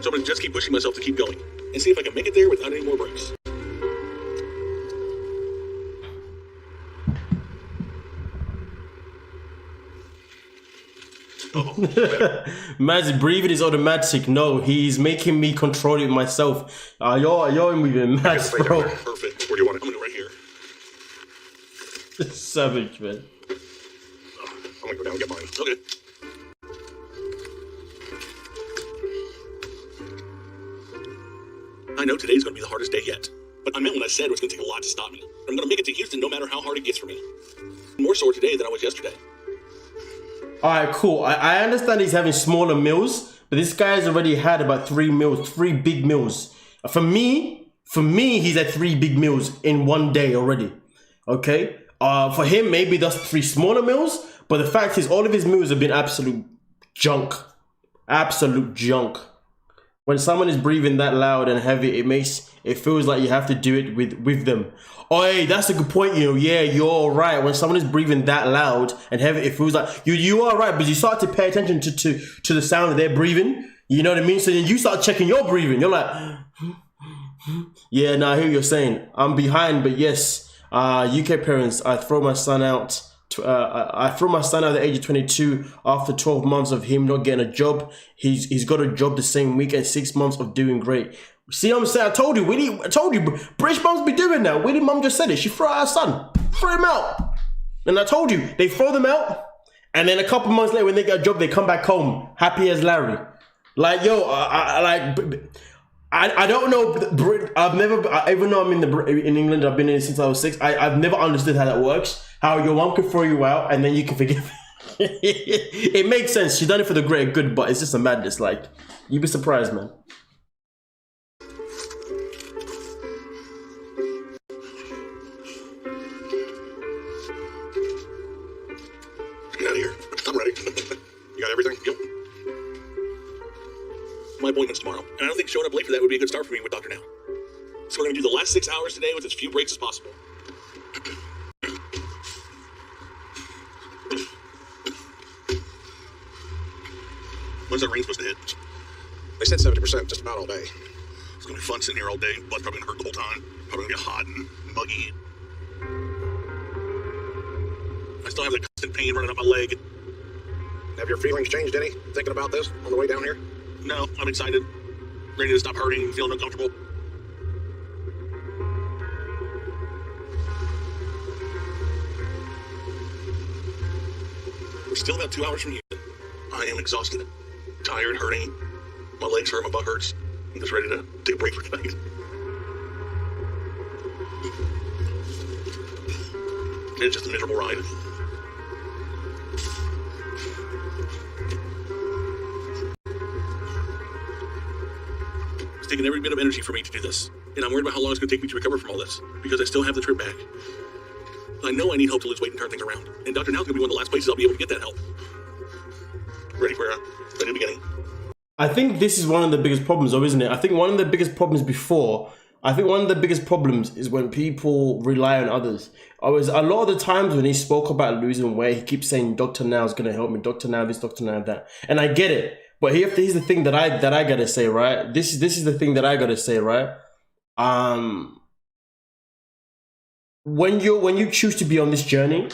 [SPEAKER 2] So I'm going to just keep pushing myself to keep going and see if I can make it there without any more breaks.
[SPEAKER 1] Mads, breathing is automatic. No, he's making me control it myself. You're moving Mads, bro.
[SPEAKER 2] Perfect. Where do you want it? I'm gonna go right here.
[SPEAKER 1] Savage, man.
[SPEAKER 4] I'm gonna go down and get mine.
[SPEAKER 2] Okay. I know today's gonna be the hardest day yet, but I meant what I said was gonna take a lot to stop me. I'm gonna make it to Houston no matter how hard it gets for me. More sore today than I was yesterday.
[SPEAKER 1] Alright, cool. I understand he's having smaller meals, but this guy's already had about 3 big meals. For me, he's had 3 big meals in one day already. Okay? For him, maybe that's 3 smaller meals, but the fact is all of his meals have been absolute junk. Absolute junk. When someone is breathing that loud and heavy, it feels like you have to do it with them. Oh, hey, that's a good point, you know. Yeah, you're right. When someone is breathing that loud and heavy, it feels like you are right, but you start to pay attention to the sound of their breathing. You know what I mean? So then you start checking your breathing. You're like, yeah, now I hear what you're saying. I'm behind, but yes, UK parents, I throw my son out. I threw my son out at the age of 22 after 12 months of him not getting a job. He's got a job the same week and 6 months of doing great. See what I'm saying? I told you, British mums be doing that. Willie mum just said it. She threw out her son. Threw him out. And I told you, they throw them out. And then a couple months later when they get a job, they come back home. Happy as Larry. Like, yo, I don't know. I've never, even though I'm in England, I've been in it since I was 6. I've never understood how that works. How your mom can throw you out and then you can forgive. It makes sense. She's done it for the greater good, but it's just a madness. Like, you'd be surprised, man.
[SPEAKER 4] Get out of here. I'm ready. You got everything? Yep.
[SPEAKER 2] My appointment's tomorrow, and I don't think showing up late for that would be a good start for me with Dr. Now. So we're going to do the last 6 hours today with as few breaks as possible. When's that rain supposed to hit?
[SPEAKER 4] They said 70% just about all day.
[SPEAKER 2] It's gonna be fun sitting here all day. Blood's probably gonna hurt the whole time. Probably gonna get hot and muggy. I still have that constant pain running up my leg.
[SPEAKER 4] Have your feelings changed any thinking about this on the way down here?
[SPEAKER 2] No, I'm excited. Ready to stop hurting and feeling uncomfortable. We're still about 2 hours from Houston. I am exhausted, tired, hurting. My legs hurt, my butt hurts. I'm just ready to take a break for tonight. It's just a miserable ride. It's taken every bit of energy for me to do this. And I'm worried about how long it's going to take me to recover from all this, because I still have the trip back. I know I need help to lose weight and turn things around. And Dr. Now's going to be one of the last places I'll be able to get that help. Ready for a new beginning.
[SPEAKER 1] I think this is one of the biggest problems, though, isn't it? I think one of the biggest problems is when people rely on others. A lot of the times when he spoke about losing weight, he keeps saying, Dr. Now is going to help me. Dr. Now this, Dr. Now that. And I get it. But here's the thing that I gotta say, right? This is the thing that I gotta say, right? When you choose to be on this journey,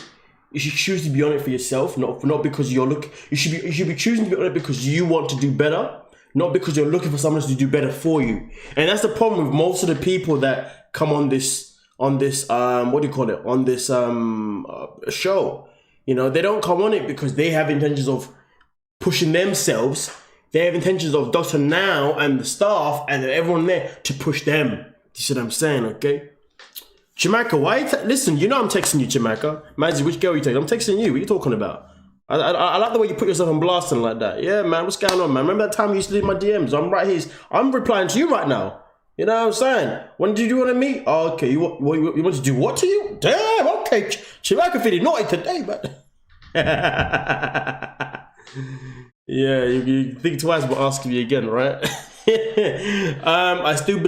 [SPEAKER 1] you should choose to be on it for yourself, not because you're looking. You should be choosing to be on it because you want to do better, not because you're looking for someone else to do better for you. And that's the problem with most of the people that come on this show. You know, they don't come on it because they have intentions of pushing themselves. They have intentions of Dr. Now and the staff and everyone there to push them. You see what I'm saying, okay? Jamaica, why? Listen, you know I'm texting you, Jamaica. Madzie, which girl are you texting? I'm texting you. What are you talking about? I like the way you put yourself on blasting like that. Yeah, man, what's going on, man? Remember that time you used to leave my DMs? I'm right here. I'm replying to you right now. You know what I'm saying? When did you want to meet? Oh, okay, you want to do what to you? Damn, okay. Jamaica feeling naughty today, man. Yeah, you think twice about asking me again, right? I still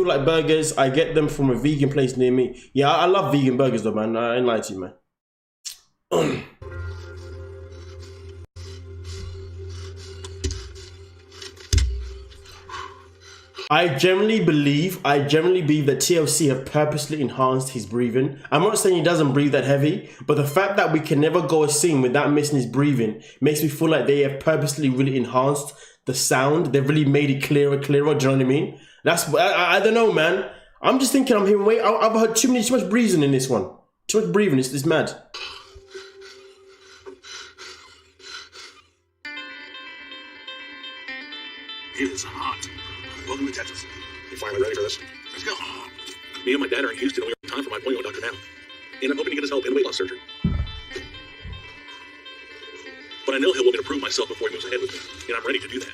[SPEAKER 1] like burgers. I get them from a vegan place near me. Yeah, I love vegan burgers though, man. I ain't lying to you, man. I generally believe that TLC have purposely enhanced his breathing. I'm not saying he doesn't breathe that heavy, but the fact that we can never go a scene without missing his breathing makes me feel like they have purposely really enhanced the sound. They've really made it clearer. Do you know what I mean? I don't know, man. I'm just thinking I'm hearing way. I've heard too much breathing in this one. Too much breathing. It's mad.
[SPEAKER 2] It is hot. Welcome to Texas.
[SPEAKER 4] You finally ready for this?
[SPEAKER 2] Let's go. Me and my dad are in Houston and we have time for my appointment with Dr. Now. And I'm hoping to get his help in weight loss surgery. But I know he'll want me to prove myself before he moves ahead with me. And I'm ready to do that.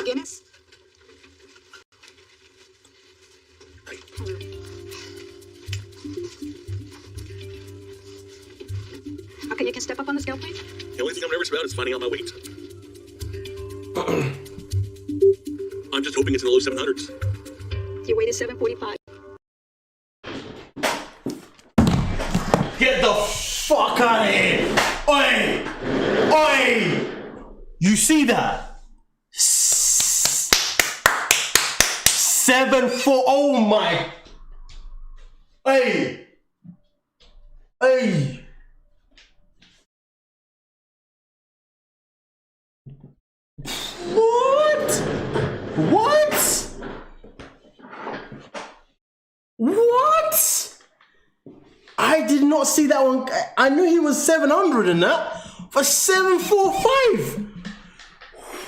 [SPEAKER 3] Guinness?
[SPEAKER 2] Hey.
[SPEAKER 3] Okay, you can step up on the scale, please.
[SPEAKER 2] The only thing I'm nervous about is finding out my weight. I'm just hoping it's in the low 700s.
[SPEAKER 3] Your weight is 745.
[SPEAKER 1] Get the fuck out of here! Oi! Oi! You see that? 7-4. Oh my! Hey! Hey! What? What? What? I did not see that one. I knew he was 700 in that. For 745.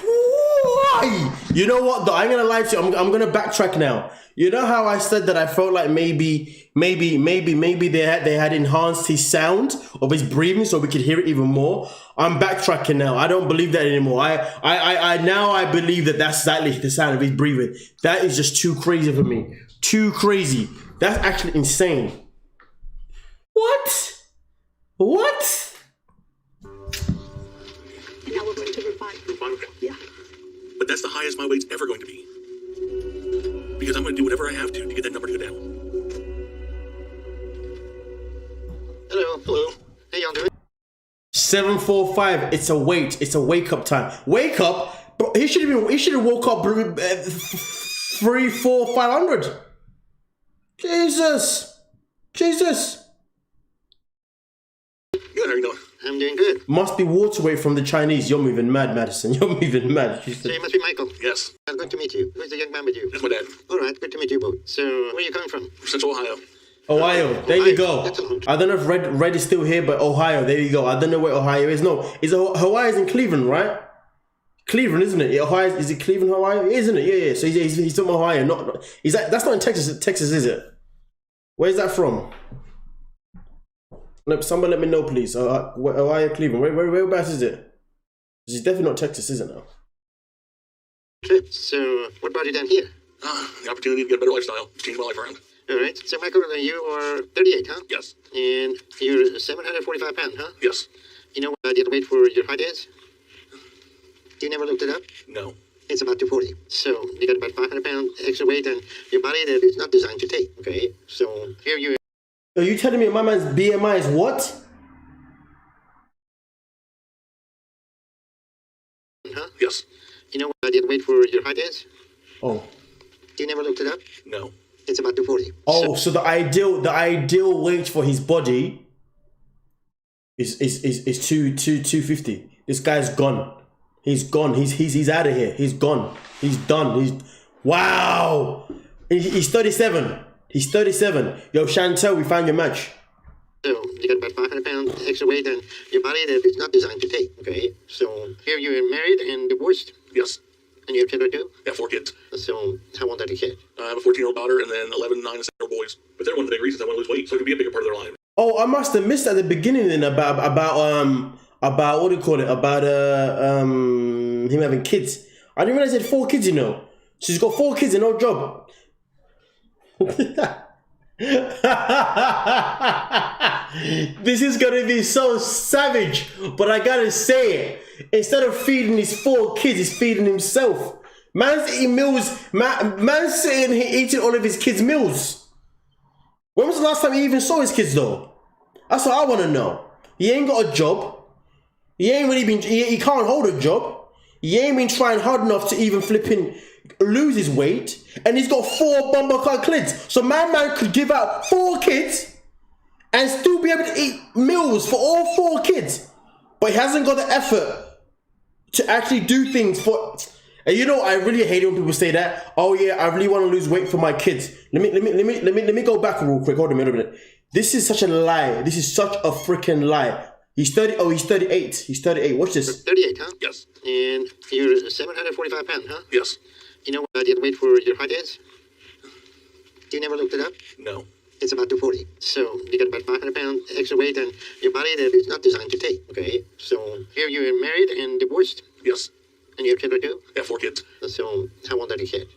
[SPEAKER 1] Why? You know what though? I'm gonna lie to you. I'm gonna backtrack now. You know how I said that I felt like maybe they had enhanced his sound of his breathing so we could hear it even more. I'm backtracking now. I don't believe that anymore. I now believe that that's exactly the sound of his breathing. That is just too crazy for me. Too crazy. That's actually insane. What? What?
[SPEAKER 3] And now we're going to revive.
[SPEAKER 2] Okay.
[SPEAKER 3] Yeah.
[SPEAKER 2] But that's the highest my weight's ever going to be. Because I'm going to do whatever I have to get that number to go down.
[SPEAKER 4] Hello. Hello. Hey, y'all doing?
[SPEAKER 1] 745. It's a wait. It's a wake up time. Wake up. But he should have woke up 3, 4, 500. Jesus.
[SPEAKER 2] Good, how are you doing?
[SPEAKER 5] I'm doing good.
[SPEAKER 1] Must be water weight from the Chinese. You're moving mad, Madison. You're moving mad.
[SPEAKER 5] So you must be Michael.
[SPEAKER 2] Yes.
[SPEAKER 5] Good to meet you. Who's the young man with you?
[SPEAKER 2] That's my dad.
[SPEAKER 5] All right, good to meet you both. So, where are you coming from?
[SPEAKER 2] Central Ohio.
[SPEAKER 1] Ohio. There you go.
[SPEAKER 5] That's a long
[SPEAKER 1] I don't know if Red is still here, but Ohio. There you go. I don't know where Ohio is. No, Hawaii's in Cleveland, right? Cleveland, isn't it? Ohio, is it Cleveland, Ohio? Isn't it? Yeah. So he's from Ohio. Not is that? That's not in Texas. Texas, is it? Where's that from? Someone let me know, please. Ohio, Cleveland. Whereabouts is it? It's definitely not Texas, is it now?
[SPEAKER 5] Okay, so what brought you down here?
[SPEAKER 2] The opportunity to get a better lifestyle. Change my life around.
[SPEAKER 5] All right, so Michael, you are 38, huh?
[SPEAKER 2] Yes.
[SPEAKER 5] And you're 745 pounds, huh?
[SPEAKER 2] Yes.
[SPEAKER 5] You know what the weight for your height is? You never looked it up?
[SPEAKER 2] No.
[SPEAKER 5] It's about 240. So you got about 500 pounds extra weight on your body that is not designed to take, okay? So here you
[SPEAKER 1] Are you telling me my man's BMI is what?
[SPEAKER 5] huh?
[SPEAKER 2] Yes.
[SPEAKER 5] You know what the weight for your height is?
[SPEAKER 1] Oh.
[SPEAKER 5] You never looked it up?
[SPEAKER 2] No.
[SPEAKER 5] It's about 240.
[SPEAKER 1] Oh, so the ideal weight for his body is 250. This guy's gone. He's gone. He's out of here. He's gone. He's done. Wow. He's 37. He's 37. Yo, Chantel, we found your match.
[SPEAKER 5] So you got about 500 pounds extra weight on your body that is not designed to take, okay? So here you're married and divorced,
[SPEAKER 2] Yes.
[SPEAKER 5] and you have children too?
[SPEAKER 2] I have 4 kids.
[SPEAKER 5] So how old are the kids?
[SPEAKER 2] I have a 14-year-old daughter and then 11, 9, and 7-year-old boys. But they're one of the big reasons I want to lose weight, so it can be a bigger part of their life.
[SPEAKER 1] Oh, I must have missed at the beginning then about what do you call it? About him having kids. I didn't realize he had 4 kids, you know. She's got 4 kids and no job. This is gonna be so savage, but I gotta say it. Instead of feeding his 4 kids, he's feeding himself. Man's eating meals. Man's sitting here eating all of his kids' meals. When was the last time he even saw his kids though? That's what I want to know. He ain't got a job. He ain't really been. He can't hold a job. He ain't been trying hard enough to even flipping lose his weight, and he's got 4 bumpercar kids. So my man could give out 4 kids and still be able to eat meals for all 4 kids, but he hasn't got the effort to actually do things for. And you know, I really hate it when people say that. Oh yeah, I really want to lose weight for my kids. Let me go back real quick. Hold on a minute. This is such a lie. This is such a freaking lie. He's 30. Oh, he's 38. He's 38. Watch this.
[SPEAKER 5] 38, huh?
[SPEAKER 2] Yes.
[SPEAKER 5] And you're 745 pounds, huh?
[SPEAKER 2] Yes.
[SPEAKER 5] You know what the weight for your height is? You never looked it up?
[SPEAKER 2] No.
[SPEAKER 5] It's about 240. So you got about 500 pounds extra weight on your body that is not designed to take, okay? So here you're married and divorced,
[SPEAKER 2] Yes.
[SPEAKER 5] and you have children too?
[SPEAKER 2] I have 4 kids.
[SPEAKER 5] So how old are the kids?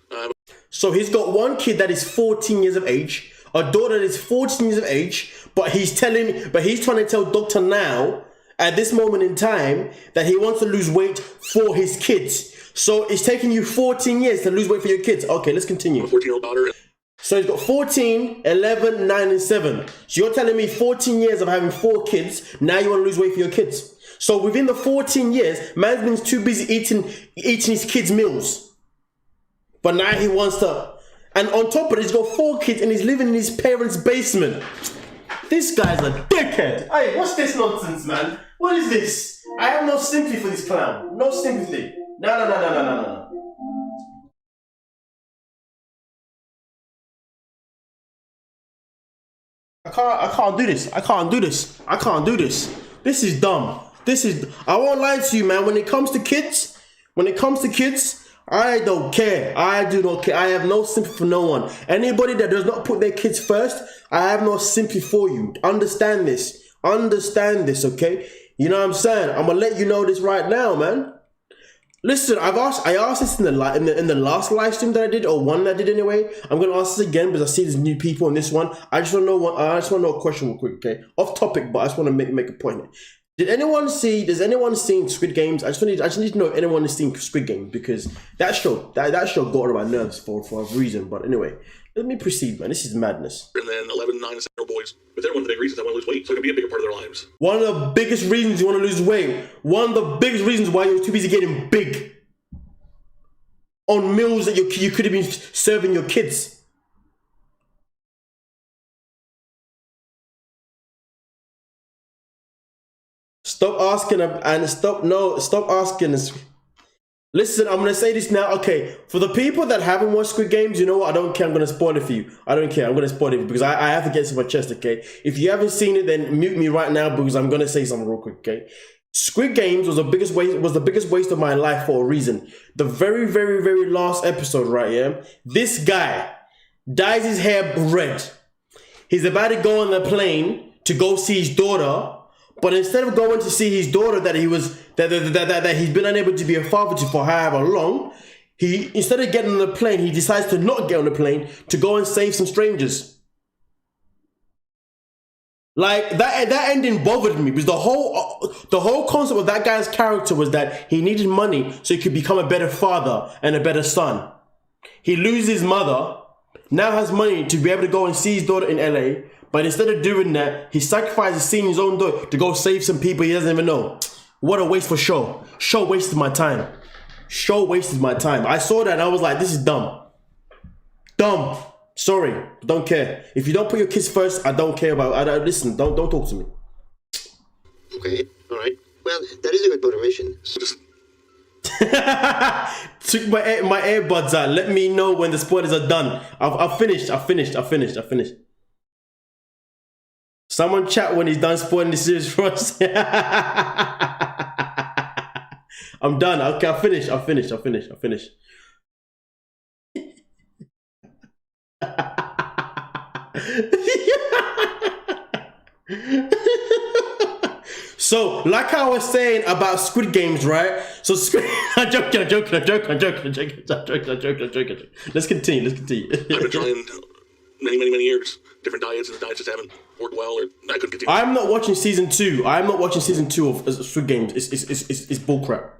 [SPEAKER 1] So he's got 1 kid that is 14 years of age, a daughter that is 14 years of age, but he's trying to tell doctor now, at this moment in time, that he wants to lose weight for his kids. So it's taking you 14 years to lose weight for your kids. Okay, let's continue.
[SPEAKER 2] A 14-year-old daughter.
[SPEAKER 1] So he's got 14, 11, 9, and 7. So you're telling me 14 years of having 4 kids, now you want to lose weight for your kids. So within the 14 years, man's been too busy eating his kids' meals. But now he wants to. And on top of it, he's got 4 kids and he's living in his parents' basement. This guy's a dickhead. Hey, what's this nonsense, man? What is this? I have no sympathy for this clown. No sympathy. No. I can't do this. This is dumb. I won't lie to you, man. When it comes to kids, I don't care. I do not care. I have no sympathy for no one. Anybody that does not put their kids first, I have no sympathy for you. Understand this, okay? You know what I'm saying? I'm gonna let you know this right now, man. Listen, I asked this in the last live stream that I did, or one that I did anyway. I'm gonna ask this again because I see there's new people in this one. I just want to know a question real quick, okay? Off topic, but I just want to make a point. Does anyone seen Squid Games? I just need to know if anyone has seen Squid Games, because that show got on my nerves for a reason. But anyway, Let me proceed, man. This is madness.
[SPEAKER 2] And then 11, 9, and 7 are boys. But they're one of the big reasons I want to lose weight, so I can be a bigger part of their lives.
[SPEAKER 1] One of the biggest reasons you want to lose weight. One of the biggest reasons why you're too busy getting big. On meals that you could have been serving your kids. Stop asking and stop asking. Listen, I'm going to say this now. Okay, for the people that haven't watched Squid Games, you know what? I don't care. I'm going to spoil it for you. I don't care. I'm going to spoil it because I have to get this off my chest, okay? If you haven't seen it, then mute me right now because I'm going to say something real quick, okay? Squid Games was the biggest waste of my life for a reason. The very, very, very last episode, right, yeah? This guy dyes his hair red. He's about to go on the plane to go see his daughter. But instead of going to see his daughter that he's been unable to be a father to for however long, instead of getting on the plane, he decides to not get on the plane to go and save some strangers. Like that ending bothered me because the whole concept of that guy's character was that he needed money so he could become a better father and a better son. He loses his mother, now has money to be able to go and see his daughter in LA. But instead of doing that, he sacrifices seeing his own daughter to go save some people he doesn't even know. What a waste for show. Show wasted my time. Show wasted my time. I saw that and I was like, this is dumb. Dumb. Sorry. Don't care. If you don't put your kids first, I don't care about it. Listen, don't talk to me.
[SPEAKER 5] Okay, all right. Well, that is a good motivation.
[SPEAKER 1] Took my earbuds out. Let me know when the spoilers are done. I've finished. Someone chat when he's done spoiling the series for us. I'm done. Okay, I'll finish. So, like I was saying about Squid Games, right? So, I'm joking. Let's continue.
[SPEAKER 2] I've been trying many years. Different diets, and the diets just haven't worked well, or I couldn't continue.
[SPEAKER 1] I'm not watching season 2. of Squid Games. It's bullcrap.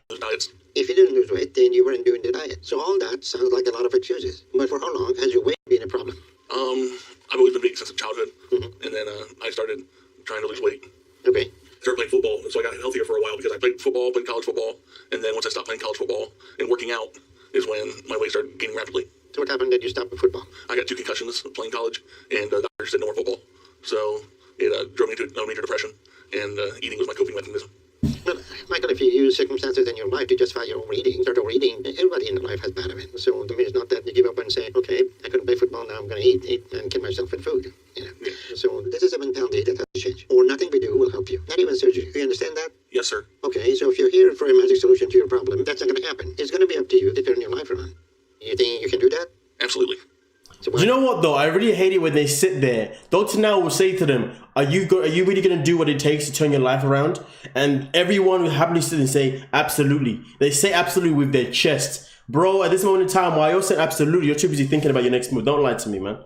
[SPEAKER 2] Those diets.
[SPEAKER 5] If you didn't lose weight, then you weren't doing the diet. So all that sounds like a lot of excuses. But for how long has your weight been a problem?
[SPEAKER 2] I've always been big since childhood, and then I started trying to lose weight.
[SPEAKER 5] Okay.
[SPEAKER 2] I started playing football, so I got healthier for a while because I played college football, and then once I stopped playing college football and working out is when my weight started gaining rapidly.
[SPEAKER 5] So what happened that you stopped with football?
[SPEAKER 2] I got 2 concussions playing college, and the doctors said no more football. So it drove me into a major depression, and eating was my coping mechanism.
[SPEAKER 5] Well, Michael, if you use circumstances in your life to justify your overeating, start overeating, everybody in life has bad of it. So to me, it's not that you give up and say, okay, I couldn't play football, now I'm going to eat and kill myself with food. You know? Yeah. So this is a mentality that has to change. Or nothing we do will help you. Not even surgery. You understand that?
[SPEAKER 2] Yes, sir.
[SPEAKER 5] Okay, so if you're here for a magic solution to your problem, that's not going to happen. It's going to be up to you to turn your life around. You think you can do that?
[SPEAKER 2] Absolutely.
[SPEAKER 5] So
[SPEAKER 1] you know what though? I really hate it when they sit there. Dr. Now will say to them, are you really going to do what it takes to turn your life around? And everyone will happily sit and say, absolutely. They say absolutely with their chest. Bro, at this moment in time, while you're saying absolutely, you're too busy thinking about your next move. Don't lie to me, man.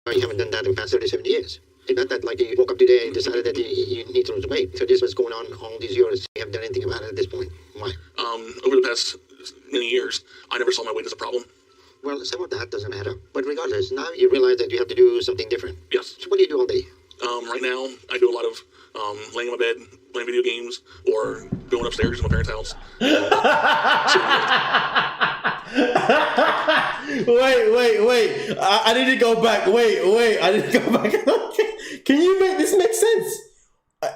[SPEAKER 5] You haven't done that in the past 37 years. It's not that like you woke up today and decided that you need to lose weight. So this was going on all these years. You haven't done anything about it at this point. Why?
[SPEAKER 2] Over the past many years, I never saw my weight as a problem.
[SPEAKER 5] Well, some of that doesn't matter. But regardless, now you realize that you have to do something different.
[SPEAKER 2] Yes.
[SPEAKER 5] So what do you do all day?
[SPEAKER 2] Right now, I do a lot of laying in my bed, playing video games, or going upstairs to my parents' house.
[SPEAKER 1] Wait. I need to go back. Wait. I need to go back. Can you make this make sense?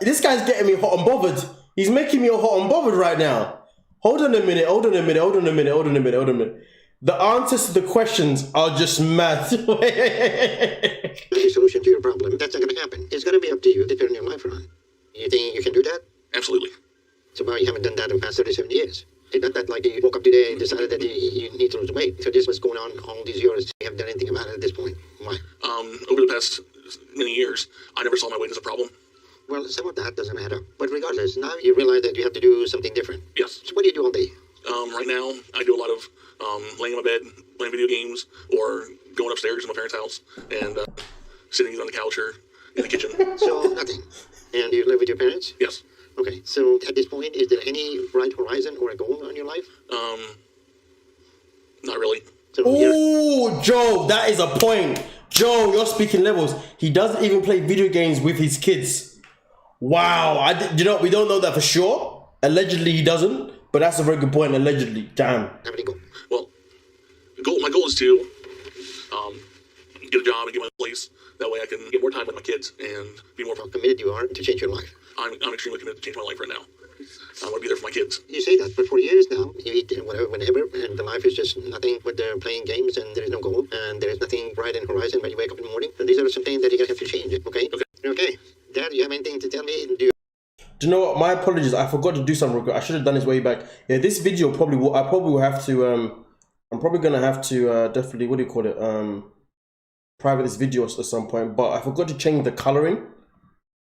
[SPEAKER 1] This guy's getting me hot and bothered. He's making me hot and bothered right now. Hold on a minute. The answers to the questions are just mad.
[SPEAKER 5] A solution to your problem. That's not going to happen. It's going to be up to you to turn your life around. You think you can do that?
[SPEAKER 2] Absolutely.
[SPEAKER 5] So why you haven't done that in the past 37 years? It's not that like you woke up today and decided that you need to lose weight. So this was going on all these years. You haven't done anything about it at this point. Why?
[SPEAKER 2] Over the past many years, I never saw my weight as a problem.
[SPEAKER 5] Well, some of that doesn't matter. But regardless, now you realize that you have to do something different.
[SPEAKER 2] Yes.
[SPEAKER 5] So what do you do all day?
[SPEAKER 2] Right now, I do a lot of laying in my bed, playing video games, or going upstairs to my parents' house and sitting on the couch or in the kitchen.
[SPEAKER 5] So nothing. And you live with your parents?
[SPEAKER 2] Yes.
[SPEAKER 5] Okay. So at this point, is there any bright horizon or a goal on your life?
[SPEAKER 2] Not really.
[SPEAKER 5] So
[SPEAKER 1] Oh, Joe, that is a point. Joe, you're speaking levels. He doesn't even play video games with his kids. Wow, we don't know that for sure. Allegedly, he doesn't, but that's a very good point. Allegedly, damn.
[SPEAKER 5] how many go?
[SPEAKER 2] Well, my goal is to get a job and get my place. That way I can get more time with my kids and be more.
[SPEAKER 5] How committed you are to change your life?
[SPEAKER 2] I'm extremely committed to change my life right now. I want to be there for my kids.
[SPEAKER 5] You say that, but for years now, you eat whatever, whenever, and the life is just nothing but they're playing games and there is no goal, and there is nothing bright in the horizon when you wake up in the morning. And these are some things that you're going to have to change, okay? Okay. Dad, do you have anything to tell me? Do
[SPEAKER 1] you know what? My apologies. I forgot to do something. I should have done this way back. Yeah, this video I probably will have to, I'm probably going to have to definitely, what do you call it? Private this video at some point, but I forgot to change the coloring.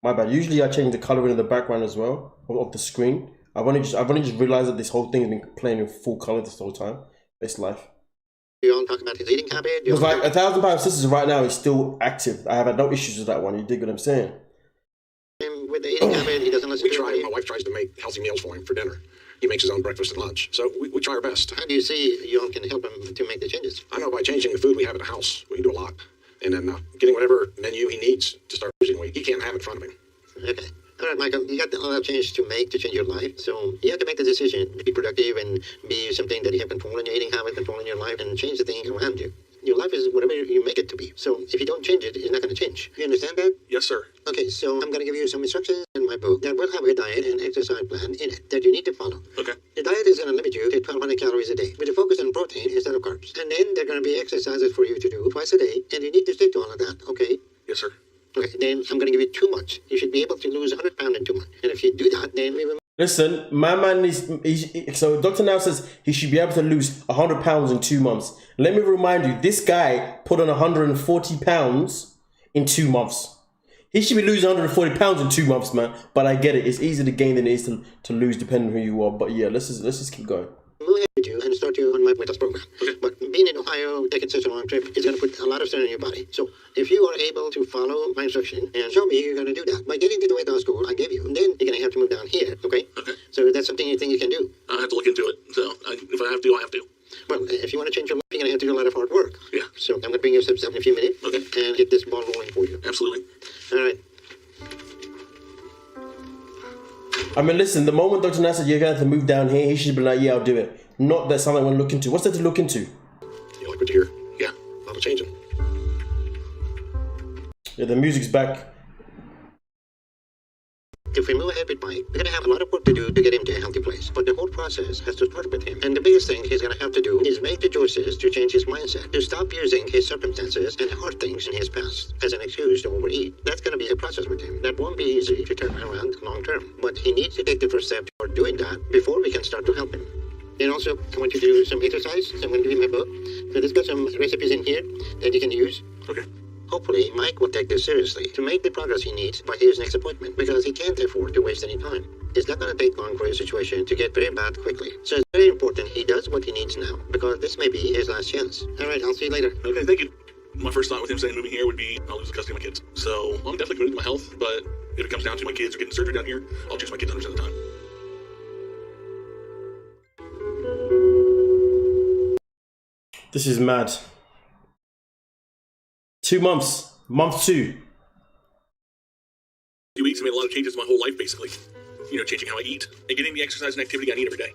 [SPEAKER 1] My bad. Usually I change the coloring in the background as well of the screen. I've only just realized that this whole thing has been playing in full color this whole time. It's life.
[SPEAKER 5] You all talk about his eating habit?
[SPEAKER 1] Because like 1,000 Pound Sisters right now is still active. I have had no issues with that one. You dig what I'm saying?
[SPEAKER 5] With the eating habit, he doesn't listen to
[SPEAKER 4] My wife tries to make healthy meals for him for dinner. He makes his own breakfast and lunch. So we try our best.
[SPEAKER 5] How do you see you all can help him to make the changes?
[SPEAKER 4] I know by changing the food we have at the house, we can do a lot. And then getting whatever menu he needs to start using. He can't have it in front of him.
[SPEAKER 5] Okay. All right, Michael, you got a lot of change to make to change your life. So you have to make the decision to be productive and be something that you have control in your eating habit, control in your life, and change the thing around you. Your life is whatever you make it to be. So if you don't change it, it's not going to change. You understand that?
[SPEAKER 2] Yes, sir.
[SPEAKER 5] Okay, so I'm going to give you some instructions in my book that will have a diet and exercise plan in it that you need to follow.
[SPEAKER 2] Okay.
[SPEAKER 5] The diet is going to limit you to 1,200 calories a day with a focus on protein instead of carbs. And then there are going to be exercises for you to do twice a day, and you need to stick to all of that, okay?
[SPEAKER 2] Yes, sir.
[SPEAKER 5] Okay, then I'm going to give you 2 months. You should be able to lose 100 pounds in 2 months. And if you do that, then we will...
[SPEAKER 1] Listen, my man is... So Dr. Now says he should be able to lose 100 pounds in 2 months. Let me remind you, this guy put on 140 pounds in 2 months. He should be losing 140 pounds in 2 months, man. But I get it. It's easier to gain than it is to lose, depending on who you are. But yeah, let's just keep going.
[SPEAKER 5] We'll help you and start you on my weight loss program. Okay. But being in Ohio, taking such a long trip is going to put a lot of strain on your body. So if you are able to follow my instruction and show me you're going to do that, by getting to the weight loss goal I gave you, then you're going to have to move down here, okay?
[SPEAKER 2] Okay.
[SPEAKER 5] So that's something you think you can do?
[SPEAKER 2] I have to look into it. So if I have to, I have to.
[SPEAKER 5] Well, if you want to change your life, you're going to have to do a lot of hard work.
[SPEAKER 2] Yeah.
[SPEAKER 5] So I'm going to bring you some stuff in a few minutes.
[SPEAKER 2] Okay.
[SPEAKER 5] And get this ball rolling for you.
[SPEAKER 2] Absolutely.
[SPEAKER 5] All right.
[SPEAKER 1] I mean, listen, the moment Dr. Nas said you're going to have to move down here, he should be like, yeah, I'll do it. Not that something I want to look into. What's there to look into?
[SPEAKER 4] You like what you hear?
[SPEAKER 2] Yeah.
[SPEAKER 4] A lot of changing.
[SPEAKER 1] Yeah, the music's back.
[SPEAKER 5] If we move ahead with Mike, we're going to have a lot of work to do to get him to a healthy place. But the whole process has to start with him. And the biggest thing he's going to have to do is make the choices to change his mindset, to stop using his circumstances and hard things in his past as an excuse to overeat. That's going to be a process with him. That won't be easy to turn around long term. But he needs to take the first step toward doing that before we can start to help him. And also, I want you to do some exercise. So I'm going to give you my book. So there's got some recipes in here that you can use.
[SPEAKER 2] Okay.
[SPEAKER 5] Hopefully, Mike will take this seriously to make the progress he needs by his next appointment because he can't afford to waste any time. It's not going to take long for his situation to get very bad quickly. So it's very important he does what he needs now because this may be his last chance. All right, I'll see you later.
[SPEAKER 2] Okay, thank you. My first thought with him saying moving here would be I'll lose the custody of my kids. So I'm definitely committed to my health, but if it comes down to my kids or getting surgery down here, I'll choose my kids 100% of the time.
[SPEAKER 1] This is mad. 2 months. Month 2.
[SPEAKER 2] 2 weeks, I made a lot of changes to my whole life, basically. You know, changing how I eat and getting the exercise and activity I need every day.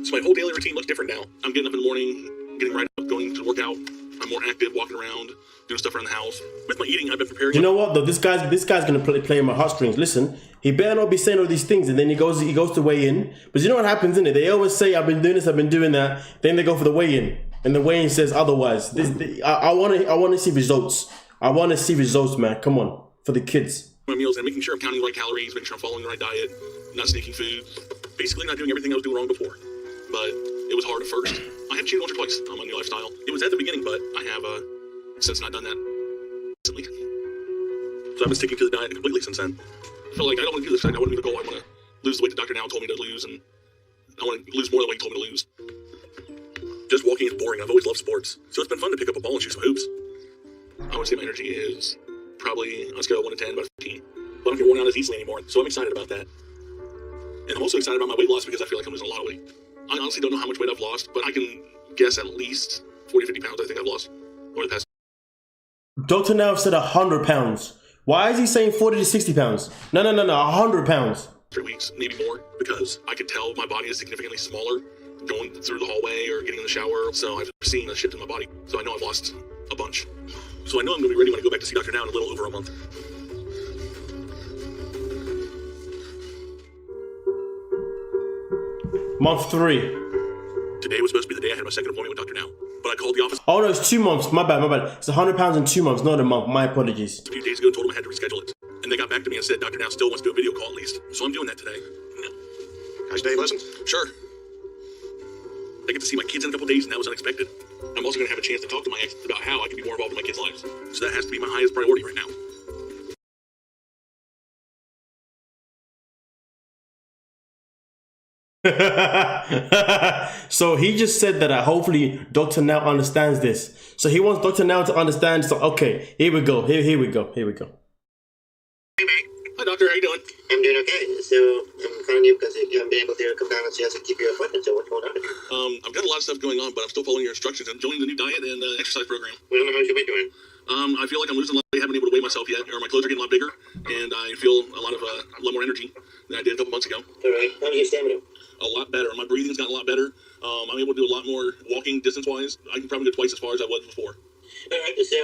[SPEAKER 2] So my whole daily routine looks different now. I'm getting up in the morning, getting right up, going to work out. I'm more active, walking around, doing stuff around the house. With my eating, I've been preparing.
[SPEAKER 1] You know what though? This guy's gonna play in my heartstrings. Listen, he better not be saying all these things, and then he goes to weigh in. But you know what happens, isn't it? They always say, "I've been doing this, I've been doing that." Then they go for the weigh-in, and the weigh-in says otherwise. I want to see results. I want to see results, man. Come on, for the kids.
[SPEAKER 2] My meals and making sure I'm counting the right calories, making sure I'm following the right diet, not sneaking food. Basically, not doing everything I was doing wrong before. But it was hard at first. I have cheated once or twice on my new lifestyle. It was at the beginning, but I have since not done that recently. So I've been sticking to the diet completely since then. I feel like I don't want to do this. I want to do the goal. I want to lose the weight the doctor now told me to lose, and I want to lose more than the weight he told me to lose. Just walking is boring. I've always loved sports, so it's been fun to pick up a ball and shoot some hoops. I would say my energy is probably on a scale of 1 to 10, about 15. But I don't get worn out as easily anymore, so I'm excited about that. And I'm also excited about my weight loss because I feel like I'm losing a lot of weight. I honestly don't know how much weight I've lost, but I can guess at least 40, 50 pounds I think I've lost over the past.
[SPEAKER 1] Dr. Now said 100 pounds. Why is he saying 40 to 60 pounds? No, 100 pounds.
[SPEAKER 2] 3 weeks, maybe more, because I could tell my body is significantly smaller going through the hallway or getting in the shower. So I've seen a shift in my body. So I know I've lost a bunch. So I know I'm going to be ready when I go back to see Dr. Now in a little over a month.
[SPEAKER 1] Month 3.
[SPEAKER 2] Today was supposed to be the day I had my second appointment with Dr. Now, but I called the office
[SPEAKER 1] Oh no, it's 2 months. My bad. It's 100 pounds in 2 months, not a month. My apologies.
[SPEAKER 2] a few days ago and told them I had to reschedule it. And they got back to me and said Dr. Now still wants to do a video call at least. So I'm doing that today.
[SPEAKER 4] Can I stay and listen?
[SPEAKER 2] Sure. I get to see my kids in a couple days, and that was unexpected. I'm also going to have a chance to talk to my ex about how I can be more involved in my kids' lives. So that has to be my highest priority right now.
[SPEAKER 1] So he just said that hopefully Dr. Now understands this. So he wants Dr. Now to understand. So okay, here we go. Here we go.
[SPEAKER 5] Hey, Mike.
[SPEAKER 2] Hi, doctor. How you doing?
[SPEAKER 5] I'm doing okay. So I'm calling you because you haven't been able to come down and see us and keep your appointment. So what's going on?
[SPEAKER 2] I've got a lot of stuff going on, but I'm still following your instructions. I'm joining the new diet and exercise program.
[SPEAKER 5] Well, how's your weight doing?
[SPEAKER 2] I feel like I'm losing a lot. I haven't been able to weigh myself yet, or my clothes are getting a lot bigger, and I feel a lot more energy than I did a couple months ago.
[SPEAKER 5] All right. How's your stamina?
[SPEAKER 2] A lot better. My breathing's gotten a lot better. I'm able to do a lot more walking distance-wise. I can probably go twice as far as I was before.
[SPEAKER 5] All right. So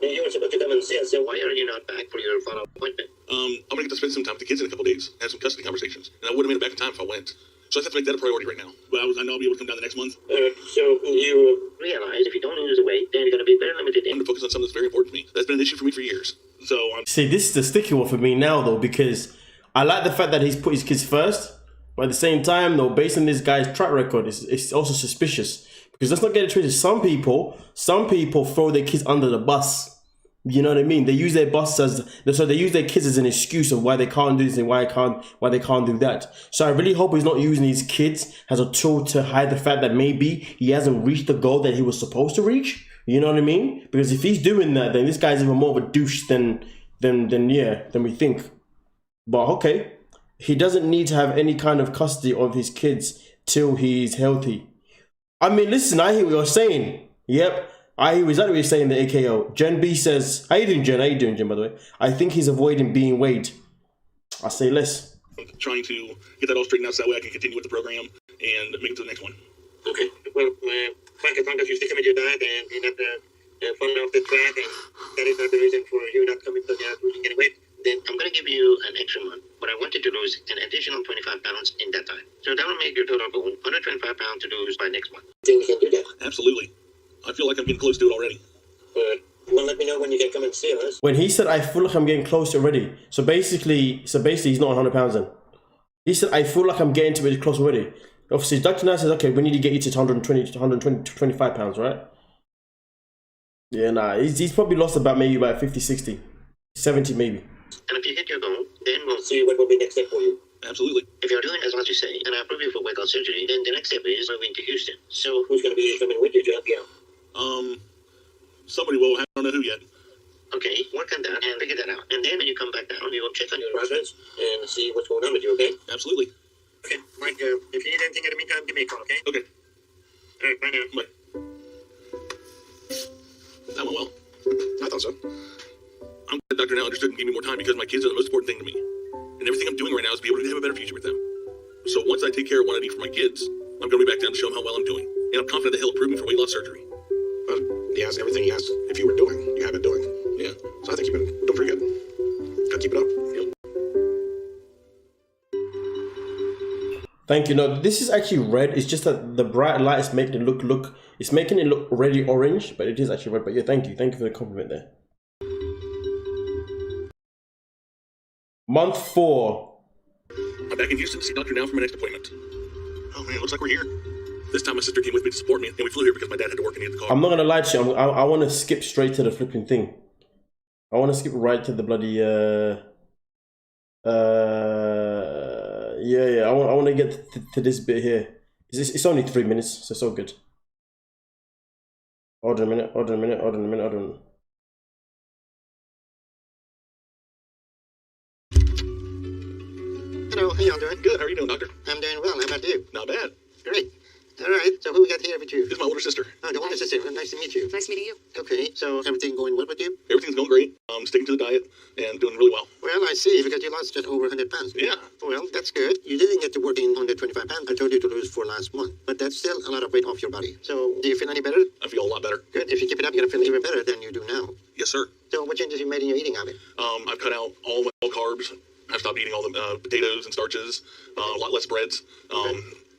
[SPEAKER 5] you were supposed to come and see us. So why are you not back for your follow-up appointment?
[SPEAKER 2] I'm gonna get to spend some time with the kids in a couple days, have some custody conversations, and I would have made it back in time if I went. So I have to make that a priority right now. But I know I'll be able to come down the next month.
[SPEAKER 5] So you realize if you don't lose the weight, then you're going to be very limited.
[SPEAKER 2] I'm going to focus on something that's very important to me. That's been an issue for me for years. So I'm...
[SPEAKER 1] See, this is the sticky one for me now though, because I like the fact that he's put his kids first, but at the same time though, based on this guy's track record, it's also suspicious. Because let's not get it twisted. Some people throw their kids under the bus. You know what I mean? They use their they use their kids as an excuse of why they can't do this and why they can't do that. So I really hope he's not using his kids as a tool to hide the fact that maybe he hasn't reached the goal that he was supposed to reach. You know what I mean? Because if he's doing that, then this guy's even more of a douche than we think. But okay, he doesn't need to have any kind of custody of his kids till he's healthy. I mean, listen, I hear what you're saying. Yep. I hear exactly what you're saying, the AKO. Jen B says, how you doing, Jen? How you doing, Jen, by the way? I think he's avoiding being weighed. I say less.
[SPEAKER 2] I'm trying to get that all straightened out so that way I can continue with the program and make it to the next one.
[SPEAKER 5] Okay. Well, Frank, as long as you stick with your diet and you're not falling off the track, and that is not the reason for you not coming to the losing any weight, then I'm going to give you an extra month. But I want you to lose an additional 25 pounds in that time. So that will make your total goal 125 pounds to lose by next month. Think you can do that?
[SPEAKER 2] Absolutely. I feel like I'm getting close to it already.
[SPEAKER 5] Well, let me know when you can come and see us.
[SPEAKER 1] When he said, I feel like I'm getting close already. So basically he's not 100 pounds then. He said, I feel like I'm getting to it close already. Obviously, Dr. Nair says, okay, we need to get you to 125 pounds, right? Yeah, nah, he's probably lost about 50, 60, 70 maybe.
[SPEAKER 5] And if you hit your goal, then we'll see what will be next step for you.
[SPEAKER 2] Absolutely.
[SPEAKER 5] If you're doing as much as you say, and I approve you for weight loss surgery, then the next step is moving to Houston. So who's going to be coming with you to help you out?
[SPEAKER 2] Somebody will. I don't know who yet.
[SPEAKER 5] Okay, work on that and figure that out. And then when you come back down, we will check on your progress and see what's going on with you, okay?
[SPEAKER 2] Absolutely.
[SPEAKER 5] Okay, Mike, if you need anything in the meantime, give me a call, okay?
[SPEAKER 2] Okay.
[SPEAKER 5] All right, bye now.
[SPEAKER 2] Bye. That went well.
[SPEAKER 4] I thought so.
[SPEAKER 2] I'm glad Dr. Now understood and gave me more time because my kids are the most important thing to me. And everything I'm doing right now is to be able to have a better future with them. So once I take care of what I need for my kids, I'm going to be back down to show them how well I'm doing. And I'm confident that he'll approve me for weight loss surgery.
[SPEAKER 4] He has everything he asked if you were doing, you have been doing.
[SPEAKER 2] Yeah.
[SPEAKER 4] So I think you've been doing pretty good. Gotta keep it up.
[SPEAKER 2] Yep.
[SPEAKER 1] Thank you. No, this is actually red. It's just that the bright light is making it look. It's making it look really orange, but it is actually red. But yeah, thank you for the compliment there. Month 4.
[SPEAKER 2] I'm back in Houston to see Dr. Now for my next appointment. Oh man, it looks like we're here. This time my sister came with me to support me, and we flew here because my dad had to work and he had the car.
[SPEAKER 1] I'm not gonna lie to you. I want to skip straight to the flipping thing. I want to skip right to the bloody yeah. I want to get to this bit here. It's only 3 minutes, so it's all good. Hold on a minute.
[SPEAKER 5] Hello, how y'all doing?
[SPEAKER 2] Good, how are you doing, doctor?
[SPEAKER 5] I'm doing well. How about you?
[SPEAKER 2] Not bad.
[SPEAKER 5] Great. All right. So who we got here with you?
[SPEAKER 2] This is my older sister.
[SPEAKER 5] Oh, the older sister. Well, nice to meet you.
[SPEAKER 3] Nice meeting you.
[SPEAKER 5] Okay. So everything going well with you?
[SPEAKER 2] Everything's going great. Sticking to the diet and doing really well.
[SPEAKER 5] Well, I see. Because you lost just over 100 pounds.
[SPEAKER 2] Yeah.
[SPEAKER 5] Well, that's good. You didn't get to working on the 25 pounds I told you to lose for last month. But that's still a lot of weight off your body. So do you feel any better?
[SPEAKER 2] I feel a lot better.
[SPEAKER 5] Good. If you keep it up, you're going to feel even better than you do now.
[SPEAKER 2] Yes, sir.
[SPEAKER 5] So what changes you made in your eating habit?
[SPEAKER 2] I've cut out all carbs. I've stopped eating all the potatoes and starches. A lot less breads.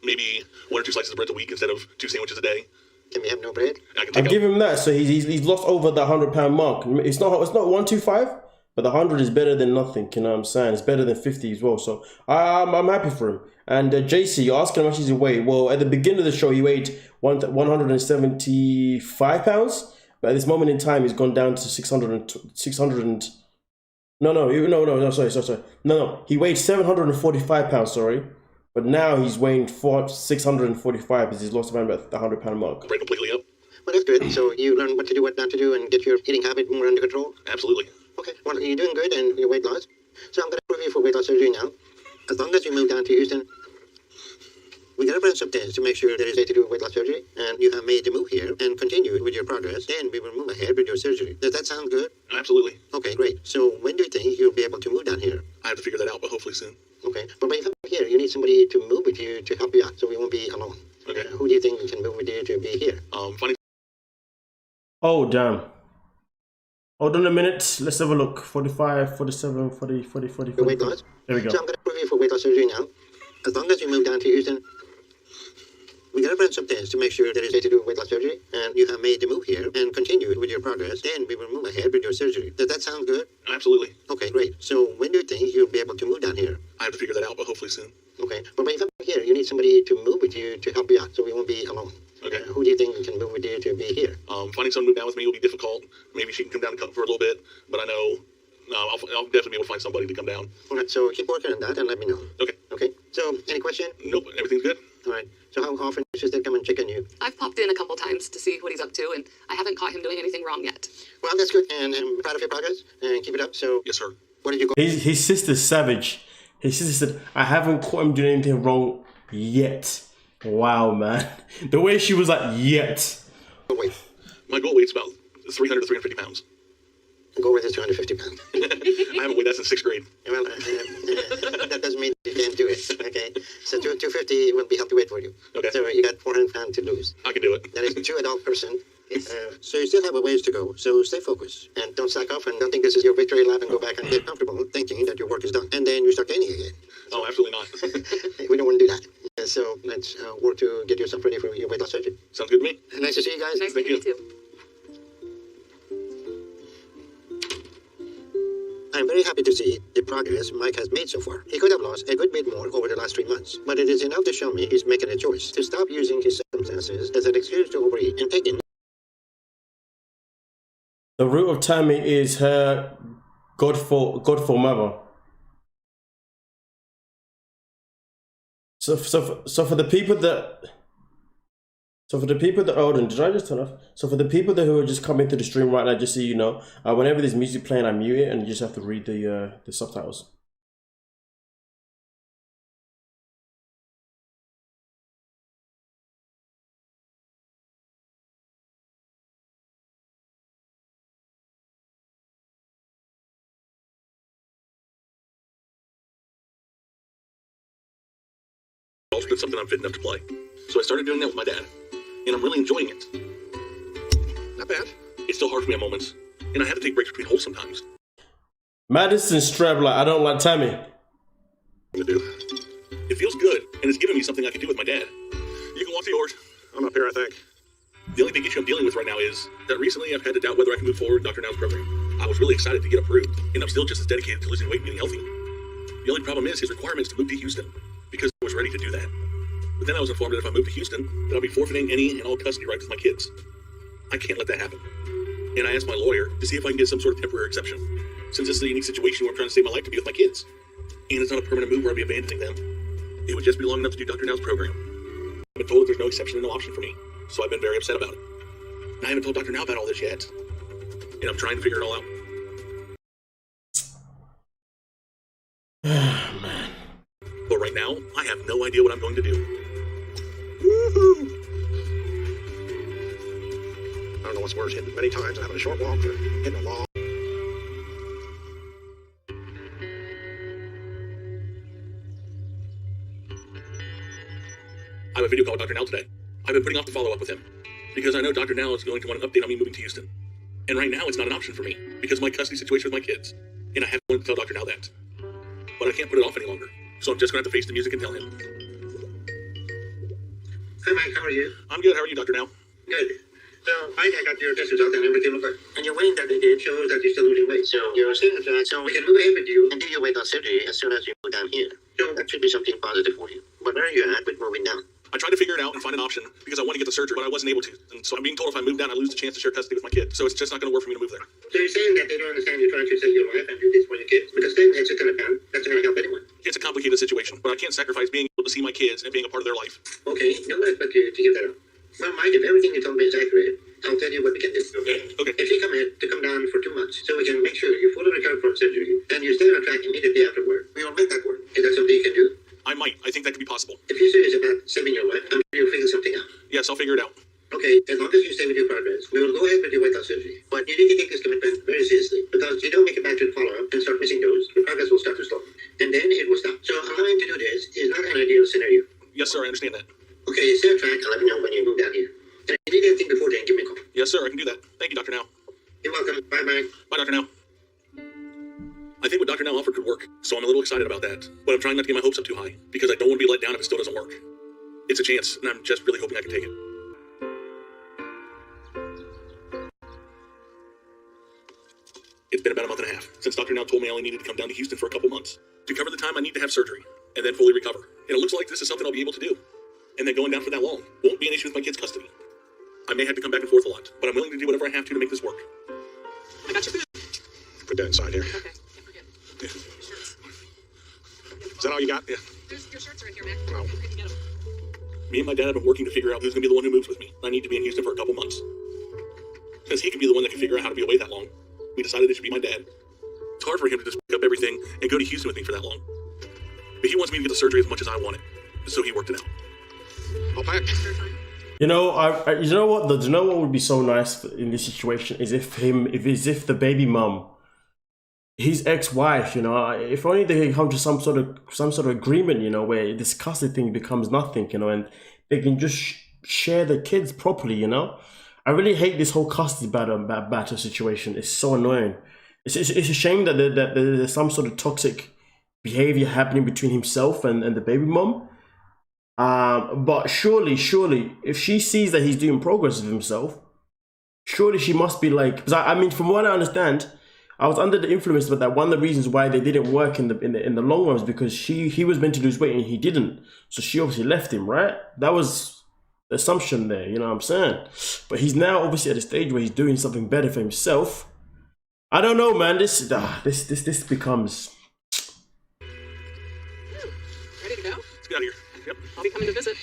[SPEAKER 2] Maybe 1 or 2 slices of bread a week instead of 2 sandwiches a day.
[SPEAKER 5] Can we have no bread?
[SPEAKER 2] I can
[SPEAKER 1] I
[SPEAKER 2] take out.
[SPEAKER 1] give him that. So he's lost over the 100-pound mark. It's not 125, but the 100 is better than nothing. You know what I'm saying? It's better than 50 as well. So I'm happy for him. And JC, you're asking how much he weighed. Well, at the beginning of the show, he weighed 175 pounds. But at this moment in time, he's gone down to 600. No, sorry. No, he weighed 745 pounds, sorry. But now he's weighing 645 because he's lost around about the 100-pound mark.
[SPEAKER 2] Break completely up.
[SPEAKER 5] Well, that's good. So you learn what to do, what not to do, and get your eating habit more under control?
[SPEAKER 2] Absolutely.
[SPEAKER 5] Okay. Well, you're doing good and your weight loss. So I'm going to approve you for weight loss surgery now. As long as you move down to Houston, we got to run some tests to make sure there is a way to do weight loss surgery, and you have made the move here and continue with your progress. Then we will move ahead with your surgery. Does that sound good?
[SPEAKER 2] Absolutely.
[SPEAKER 5] Okay, great. So when do you think you'll be able to move down here?
[SPEAKER 2] I have to figure that out, but hopefully soon.
[SPEAKER 5] Okay. But when you come here, you need somebody to move with you to help you out, so we won't be alone.
[SPEAKER 2] Okay.
[SPEAKER 5] Who do you think can move with you to be here?
[SPEAKER 2] Funny.
[SPEAKER 1] Oh, damn. Hold on a minute. Let's have a look. 45, 47, 40, 40, 40,
[SPEAKER 5] Your weight
[SPEAKER 1] 40.
[SPEAKER 5] loss?
[SPEAKER 1] There we go.
[SPEAKER 5] So I'm going to approve you for weight loss surgery now. As long as you move down to Houston, we got to run some tests to make sure there is a way to do weight loss surgery, and you have made the move here and continue with your progress. Then we will move ahead with your surgery. Does that sound good?
[SPEAKER 2] Absolutely.
[SPEAKER 5] Okay, great. So when do you think you'll be able to move down here?
[SPEAKER 2] I have to figure that out, but hopefully soon.
[SPEAKER 5] Okay. But when you come here, you need somebody to move with you to help you out, so we won't be alone.
[SPEAKER 2] Okay.
[SPEAKER 5] Who do you think can move with you to be here?
[SPEAKER 2] Finding someone to move down with me will be difficult. Maybe she can come down for a little bit, but I know I'll definitely be able to find somebody to come down.
[SPEAKER 5] All right. So keep working on that and let me know.
[SPEAKER 2] Okay.
[SPEAKER 5] Okay. So any question?
[SPEAKER 2] Nope. Everything's good.
[SPEAKER 5] All right. So how often does sister come and check on you?
[SPEAKER 3] I've popped in a couple times to see what he's up to, and I haven't caught him doing anything wrong yet.
[SPEAKER 5] Well, that's good, and I'm proud of your progress, and keep it up. So
[SPEAKER 2] Yes, sir.
[SPEAKER 5] what did you go?
[SPEAKER 1] His sister's savage. His sister said, I haven't caught him doing anything wrong yet. Wow, man. The way she was like, yet.
[SPEAKER 5] Wait.
[SPEAKER 2] My goal weight's about 300 to 350 pounds.
[SPEAKER 5] Go with this 250 pounds.
[SPEAKER 2] I haven't weighed that since 6th grade.
[SPEAKER 5] Well, that doesn't mean you can't do it. Okay. So 250 will be healthy weight for you.
[SPEAKER 2] Okay.
[SPEAKER 5] So you got 400 pounds to lose.
[SPEAKER 2] I can do it.
[SPEAKER 5] That is 2 adult person. So you still have a ways to go. So stay focused and don't slack off and don't think this is your victory lap and go back and get comfortable thinking that your work is done. And then you start gaining again.
[SPEAKER 2] Oh, absolutely not.
[SPEAKER 5] We don't want to do that. So let's work to get yourself ready for your weight loss surgery.
[SPEAKER 2] Sounds good to me.
[SPEAKER 5] Nice to see you guys.
[SPEAKER 3] Nice
[SPEAKER 2] Thank
[SPEAKER 3] meeting you
[SPEAKER 2] you.
[SPEAKER 3] too.
[SPEAKER 5] I'm very happy to see the progress Mike has made so far. He could have lost a good bit more over the last 3 months, but it is enough to show me he's making a choice to stop using his circumstances as an excuse to overeat and taking.
[SPEAKER 1] The root of Tammy is her godful mother. So for the people that hold on, did I just turn off? So for the people who are just coming to the stream right now, just so you know, whenever there's music playing, I mute it and you just have to read the subtitles.
[SPEAKER 2] Golf's been something I'm fit enough to play. So I started doing that with my dad, and I'm really enjoying it. Not bad. It's still hard for me at moments, and I have to take breaks between holes sometimes.
[SPEAKER 1] Madison Strebler, I don't like Tammy.
[SPEAKER 2] To do. It feels good, and it's giving me something I can do with my dad. You can walk to yours.
[SPEAKER 4] I'm up here, I think.
[SPEAKER 2] The only big issue I'm dealing with right now is that recently I've had to doubt whether I can move forward with Dr. Now's program. I was really excited to get approved, and I'm still just as dedicated to losing weight and getting healthy. The only problem is his requirements to move to Houston, because I was ready to do that. But then I was informed that if I move to Houston, that I'll be forfeiting any and all custody rights with my kids. I can't let that happen. And I asked my lawyer to see if I can get some sort of temporary exception, since this is a unique situation where I'm trying to save my life to be with my kids. And it's not a permanent move where I'll be abandoning them. It would just be long enough to do Dr. Now's program. I've been told that there's no exception and no option for me, so I've been very upset about it. And I haven't told Dr. Now about all this yet, and I'm trying to figure it all out.
[SPEAKER 1] Man.
[SPEAKER 2] But right now, I have no idea what I'm going to do.
[SPEAKER 4] Woohoo! I don't know what's worse, hitting many times and having a short walk or hitting a long.
[SPEAKER 2] I have a video call with Dr. Now today. I've been putting off the follow-up with him because I know Dr. Now is going to want an update on me moving to Houston. And right now, it's not an option for me because of my custody situation with my kids. And I haven't wanted to tell Dr. Now that. But I can't put it off any longer. So I'm just going to have to face the music and tell him.
[SPEAKER 5] Hi, Mike. How are you?
[SPEAKER 2] I'm good. How are you, Dr. Now?
[SPEAKER 5] Good. So I got your test results and everything looked good. And your weighing that they did shows that you're still losing weight. So you're still on track. So we can move ahead with you and do your weight loss surgery as soon as you move down here. So that should be something positive for you. But where are you at with moving down?
[SPEAKER 2] I tried to figure it out and find an option because I want to get the surgery, but I wasn't able to. And so I'm being told if I move down, I lose the chance to share custody with my kid. So it's just not going to work for me to move there.
[SPEAKER 5] So you're saying that they don't understand you're trying to save your life and do this for your kids? Because then it's just going to happen. That's not going to help anyone.
[SPEAKER 2] It's a complicated situation, but I can't sacrifice being able to see my kids and being a part of their life.
[SPEAKER 5] Okay, no one expect you to give that up. Well, Mike, if everything you told me is accurate, I'll tell you what we can do. Okay.
[SPEAKER 2] Okay.
[SPEAKER 5] If you come in to come down for 2 months, so we can make sure you're fully recovered from surgery, and you stay on track immediately afterward, we will make that work. Is that something you can do?
[SPEAKER 2] I might. I think that could be possible.
[SPEAKER 5] If you're serious about saving your life, I'm sure you'll figure something out.
[SPEAKER 2] Yes, I'll figure it out.
[SPEAKER 5] Okay, as long as you stay with your progress, we will go ahead with your weight loss surgery. But you need to take this commitment very seriously, because you don't make it back to the follow-up and start missing those, your progress will start to slow. And then it will stop. So allowing to do this is not an ideal scenario.
[SPEAKER 2] Yes, sir. I understand that.
[SPEAKER 5] Okay, stay on track and let me know when you move down here. And if you need anything before then, give me a call.
[SPEAKER 2] Yes, sir. I can do that. Thank you, Dr. Now.
[SPEAKER 5] You're welcome. Bye-bye.
[SPEAKER 2] Bye, Dr. Now. I think what Dr. Now offered could work, so I'm a little excited about that. But I'm trying not to get my hopes up too high, because I don't want to be let down if it still doesn't work. It's a chance, and I'm just really hoping I can take it. It's been about a month and a half since Dr. Now told me I only needed to come down to Houston for a couple months to cover the time I need to have surgery and then fully recover. And it looks like this is something I'll be able to do. And then going down for that long won't be an issue with my kids' custody. I may have to come back and forth a lot, but I'm willing to do whatever I have to make this work.
[SPEAKER 3] I got your food.
[SPEAKER 4] Put that inside here.
[SPEAKER 3] Okay, can't forget.
[SPEAKER 2] Yeah.
[SPEAKER 3] Your shirts.
[SPEAKER 4] Is that all you got?
[SPEAKER 2] Yeah.
[SPEAKER 3] Your shirts are in here, man.
[SPEAKER 4] Oh.
[SPEAKER 3] Good to get them.
[SPEAKER 2] Me and my dad have been working to figure out who's going to be the one who moves with me. I need to be in Houston for a couple months. Since he could be the one that can figure out how to be away that long, we decided it should be my dad. It's hard for him to just pick up everything and go to Houston with me for that long. But he wants me to get the surgery as much as I want it, so he worked it out.
[SPEAKER 4] I'll pack.
[SPEAKER 1] You know, you know what? You know what would be so nice in this situation is if the baby mum, his ex-wife, you know, if only they could come to some sort of agreement, you know, where this custody thing becomes nothing, you know, and they can just share the kids properly, you know. I really hate this whole custody battle situation. It's so annoying. It's a shame that there's some sort of toxic behavior happening between himself and the baby mom. But surely, if she sees that he's doing progress with himself, surely she must be like, because I mean, from what I understand, I was under the influence, but that one of the reasons why they didn't work in the long run was because he was meant to lose weight and he didn't. So she obviously left him, right? That was the assumption there, you know what I'm saying? But he's now obviously at a stage where he's doing something better for himself. I don't know, man. This becomes.
[SPEAKER 3] Ready to go?
[SPEAKER 2] Let's get out of here. Yep.
[SPEAKER 3] I'll be coming to visit.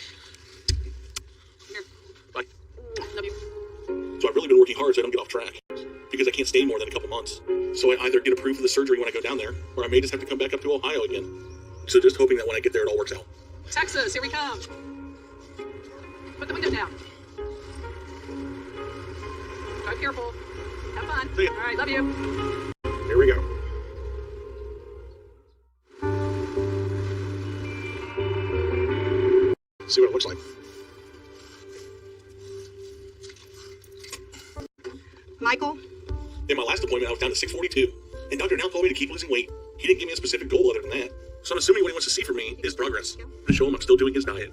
[SPEAKER 3] Here.
[SPEAKER 2] Bye.
[SPEAKER 3] Love you.
[SPEAKER 2] So I've really been working hard so I don't get off track, because I can't stay more than a couple months. So I either get approved for the surgery when I go down there, or I may just have to come back up to Ohio again. So just hoping that when I get there, it all works out.
[SPEAKER 3] Texas, here we come. Put the window down. Drive careful. Have fun.
[SPEAKER 2] See ya.
[SPEAKER 3] All right, love you.
[SPEAKER 4] Here we go. See what it looks like.
[SPEAKER 3] Michael?
[SPEAKER 2] In my last appointment, I was down to 642, and Dr. Now told me to keep losing weight. He didn't give me a specific goal other than that. So I'm assuming what he wants to see from me is progress, to show him I'm still doing his diet.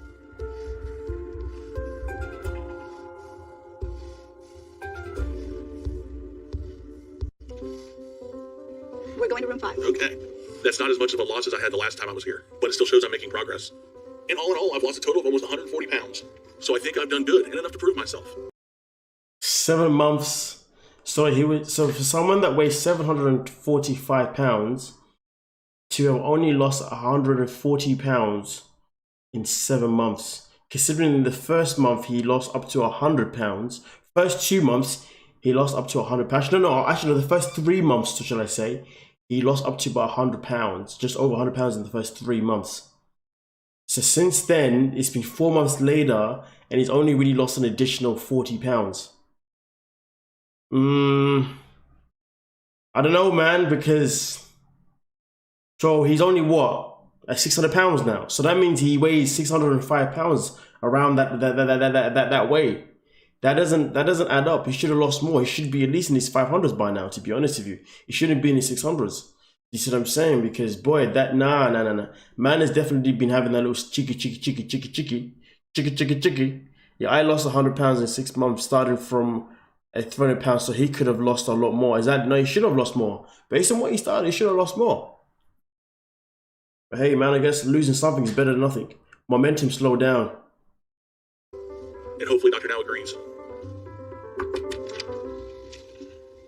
[SPEAKER 3] We're going to room 5.
[SPEAKER 2] Okay. That's not as much of a loss as I had the last time I was here, but it still shows I'm making progress. And all in all, I've lost a total of almost 140 pounds. So I think I've done good and enough to prove myself.
[SPEAKER 1] 7 months. So for someone that weighs 745 pounds to have only lost 140 pounds in 7 months, considering in the first month he lost up to 100 pounds, first 2 months he lost up to 100 pounds. Actually, the first 3 months, shall I say, he lost up to about 100 pounds, just over 100 pounds in the first 3 months. So since then, it's been 4 months later, and he's only really lost an additional 40 pounds. I don't know, man, because so he's only what, like 600 pounds now. So that means he weighs 605 pounds around that way. That doesn't add up. He should have lost more. He should be at least in his 500s by now, to be honest with you. He shouldn't be in his 600s. You see what I'm saying? Because boy, that nah. Man has definitely been having that little chicky. Yeah, I lost 100 pounds in 6 months, starting from at 300 pounds, so he could have lost a lot more. No, he should have lost more. Based on what he started, he should have lost more. But hey, man, I guess losing something is better than nothing. Momentum slowed down.
[SPEAKER 2] And hopefully Dr. Now agrees.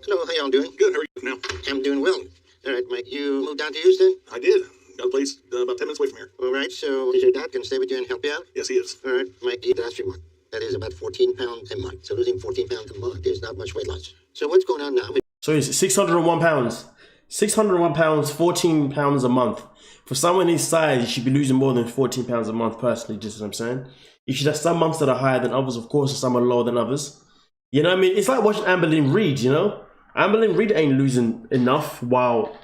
[SPEAKER 5] Hello, how y'all doing?
[SPEAKER 2] Good, how are you now?
[SPEAKER 5] I'm doing well. All right, Mike, you moved down to Houston?
[SPEAKER 2] I did. Got a place about 10 minutes away from here.
[SPEAKER 5] All right, so is your dad going to stay with you and help you out?
[SPEAKER 2] Yes, he is.
[SPEAKER 5] All right, Mike, eat last 3 months. That is about 14 pounds a month. So losing 14 pounds a month is not much weight loss. So what's going on now?
[SPEAKER 1] So it's 601 pounds. 601 pounds, 14 pounds a month. For someone his size, you should be losing more than 14 pounds a month personally, just what I'm saying. You should have some months that are higher than others, of course, and some are lower than others. You know what I mean? It's like watching Amberlynn Reid, you know? Amberlynn Reid ain't losing enough. Wow.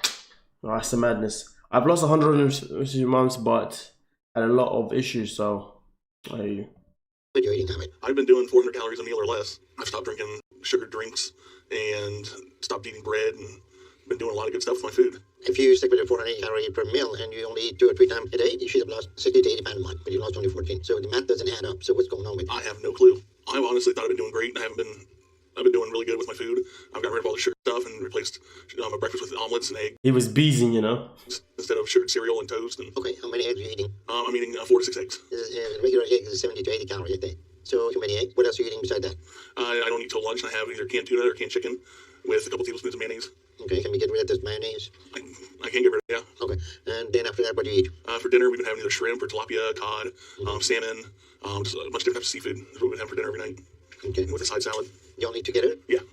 [SPEAKER 1] Oh, that's the madness. I've lost 100 months, but had a lot of issues, so I hear you.
[SPEAKER 5] What are you eating habit?
[SPEAKER 2] I've been doing 400 calories a meal or less. I've stopped drinking sugared drinks and stopped eating bread and been doing a lot of good stuff with my food.
[SPEAKER 5] If you stick with your 480 calories per meal and you only eat 2 or 3 times a day, you should have lost 60 to 80 pounds a month, but you lost only 14. So the math doesn't add up. So what's going on with you?
[SPEAKER 2] I have no clue. I honestly thought I've been doing great, and I've been doing really good with my food. I've got rid of all the sugar stuff and replaced my breakfast with omelets and eggs.
[SPEAKER 1] He was beezing, you know?
[SPEAKER 2] Instead of sugared cereal and toast. And
[SPEAKER 5] Okay, how many eggs are you eating?
[SPEAKER 2] I'm eating 4 to 6 eggs.
[SPEAKER 5] Regular egg is 70 to 80 calories a day. So too many eggs. What else are you eating beside that?
[SPEAKER 2] I don't eat till lunch, and I have either canned tuna or canned chicken with a couple tablespoons of mayonnaise.
[SPEAKER 5] Okay, can we get rid of this mayonnaise?
[SPEAKER 2] I can get rid of it, yeah.
[SPEAKER 5] Okay, and then after that, what do you eat?
[SPEAKER 2] For dinner, we've been having either shrimp or tilapia, cod, salmon, just a bunch of different types of seafood. That's what we've been having for dinner every night.
[SPEAKER 5] Okay.
[SPEAKER 2] With a side salad.
[SPEAKER 5] Y'all eat together?
[SPEAKER 2] Yeah.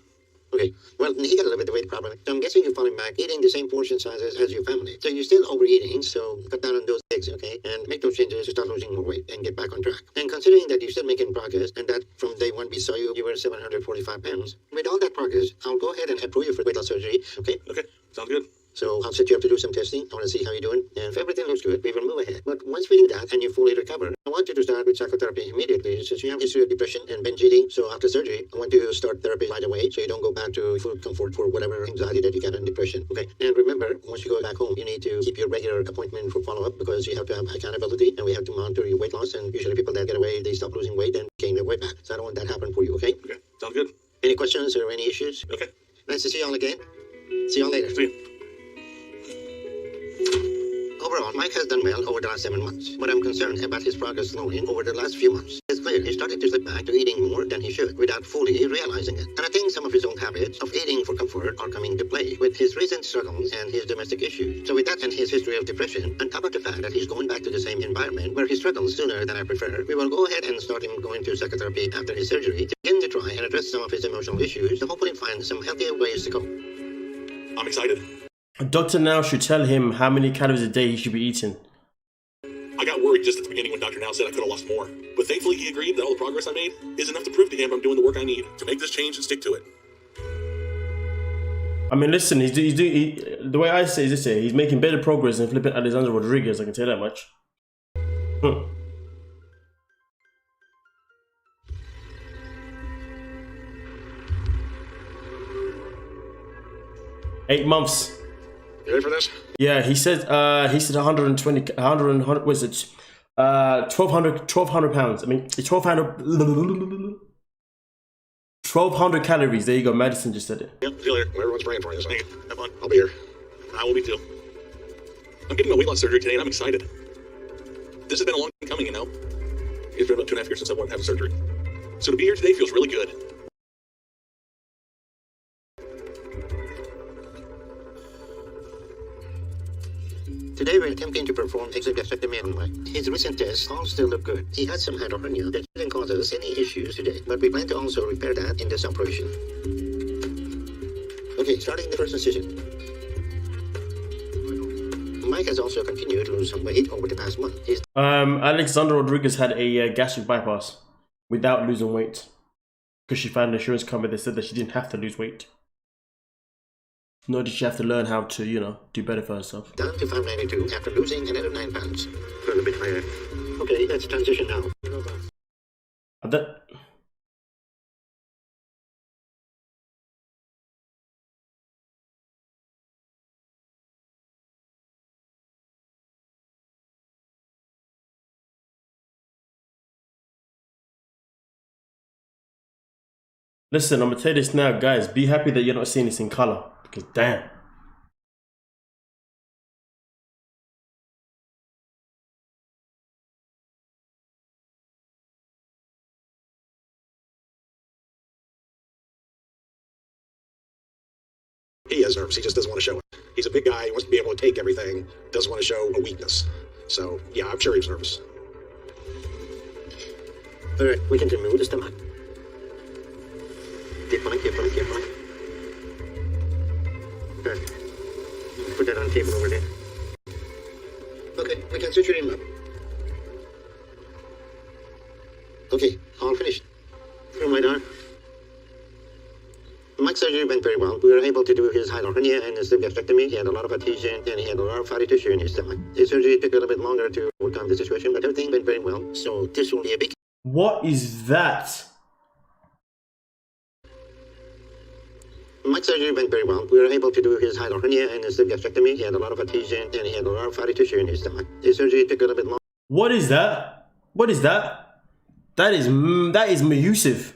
[SPEAKER 5] Okay, well, he got a little bit of weight problem. So I'm guessing you're falling back, eating the same portion sizes as your family. So you're still overeating, so cut down on those eggs, okay? And make those changes to start losing more weight and get back on track. And considering that you're still making progress, and that from day one we saw you were 745 pounds, with all that progress, I'll go ahead and approve you for weight loss surgery, okay?
[SPEAKER 2] Okay, sounds good.
[SPEAKER 5] So I'll set you up to do some testing. I want to see how you're doing. And if everything looks good, we will move ahead. But once we do that and you fully recover, I want you to start with psychotherapy immediately, since you have history of depression and binge eating. So after surgery, I want you to start therapy right away, so you don't go back to food comfort for whatever anxiety that you got in depression. Okay. And remember, once you go back home, you need to keep your regular appointment for follow-up, because you have to have accountability and we have to monitor your weight loss. And usually people that get away, they stop losing weight and gain their weight back. So I don't want that to happen for you. Okay.
[SPEAKER 2] Okay, sounds good.
[SPEAKER 5] Any questions or any issues?
[SPEAKER 2] Okay.
[SPEAKER 5] Nice to see y'all again. See y'all later.
[SPEAKER 2] See you.
[SPEAKER 5] Overall, Mike has done well over the last 7 months, but I'm concerned about his progress slowing over the last few months. It's clear he started to slip back to eating more than he should without fully realizing it. And I think some of his old habits of eating for comfort are coming to play with his recent struggles and his domestic issues. So with that and his history of depression, on top of the fact that he's going back to the same environment where he struggles sooner than I prefer, we will go ahead and start him going to psychotherapy after his surgery to begin to try and address some of his emotional issues to hopefully find some healthier ways to cope.
[SPEAKER 2] I'm excited.
[SPEAKER 1] A doctor now should tell him how many calories a day he should be eating.
[SPEAKER 2] I got worried just at the beginning when Dr. Now said I could have lost more. But thankfully he agreed that all the progress I made is enough to prove to him I'm doing the work I need to make this change and stick to it.
[SPEAKER 1] I mean, listen, the way I say is this here, he's making better progress than flipping Alexander Rodriguez, I can tell you that much. 8 months.
[SPEAKER 4] You ready for this?
[SPEAKER 1] Yeah, he said 120, 100, what is it? 1,200 pounds. I mean, 1,200 calories. There you go. Madison just said it.
[SPEAKER 2] Yep, see you later.
[SPEAKER 4] Everyone's praying for you. So
[SPEAKER 2] Thank you. Have fun.
[SPEAKER 4] I'll be here.
[SPEAKER 2] I will be too. I'm getting my weight loss surgery today and I'm excited. This has been a long time coming, you know? It's been about 2.5 years since I wanted to have surgery. So to be here today feels really good.
[SPEAKER 5] Today we're attempting to perform exogastrectomy on Mike. His recent tests all still look good. He had some hiatal hernia that didn't cause us any issues today, but we plan to also repair that in this operation. Okay, starting the first incision. Mike has also continued to lose some weight over the past month. He's
[SPEAKER 1] Alexandra Rodriguez had a gastric bypass without losing weight because she found an insurance company that said that she didn't have to lose weight. Nor did she have to learn how to, you know, do better for herself.
[SPEAKER 5] down to 592 after losing another 9 pounds. A little bit higher. Okay, let's transition now.
[SPEAKER 1] That. Listen, I'm gonna tell you this now, guys. Be happy that you're not seeing this in color, because damn.
[SPEAKER 4] He has nerves. He just doesn't want to show it. He's a big guy. He wants to be able to take everything. Doesn't want to show a weakness. So, yeah, I'm sure he was nervous.
[SPEAKER 5] All right, we can remove the stomach. Carefully. Good. Put that on the table over there. Okay, we can suture him up. Okay, all finished. From my arm. Mike's surgery went very well. We were able to do his hilar hernia and his gastrectomy. He had a lot of adhesion and he had a lot of fatty tissue in his stomach. His surgery took a little bit longer to overcome the situation, but everything went very well. So this will be a big...
[SPEAKER 1] What is that?
[SPEAKER 5] Mike's surgery went very well. We were able to do his hilar hernia and his gastrectomy. He had a lot of adhesion and he had a lot of fatty tissue in his stomach. His surgery took a little bit longer.
[SPEAKER 1] What is that? What is that? That is Yusuf.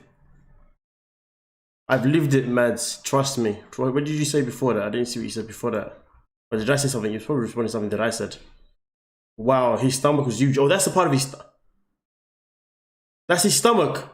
[SPEAKER 1] I've lived it, Mads. Trust me. What did you say before that? I didn't see what you said before that. Or did I say something? You're probably responding to something that I said. Wow, his stomach was huge. Oh, that's a part of his... That's his stomach.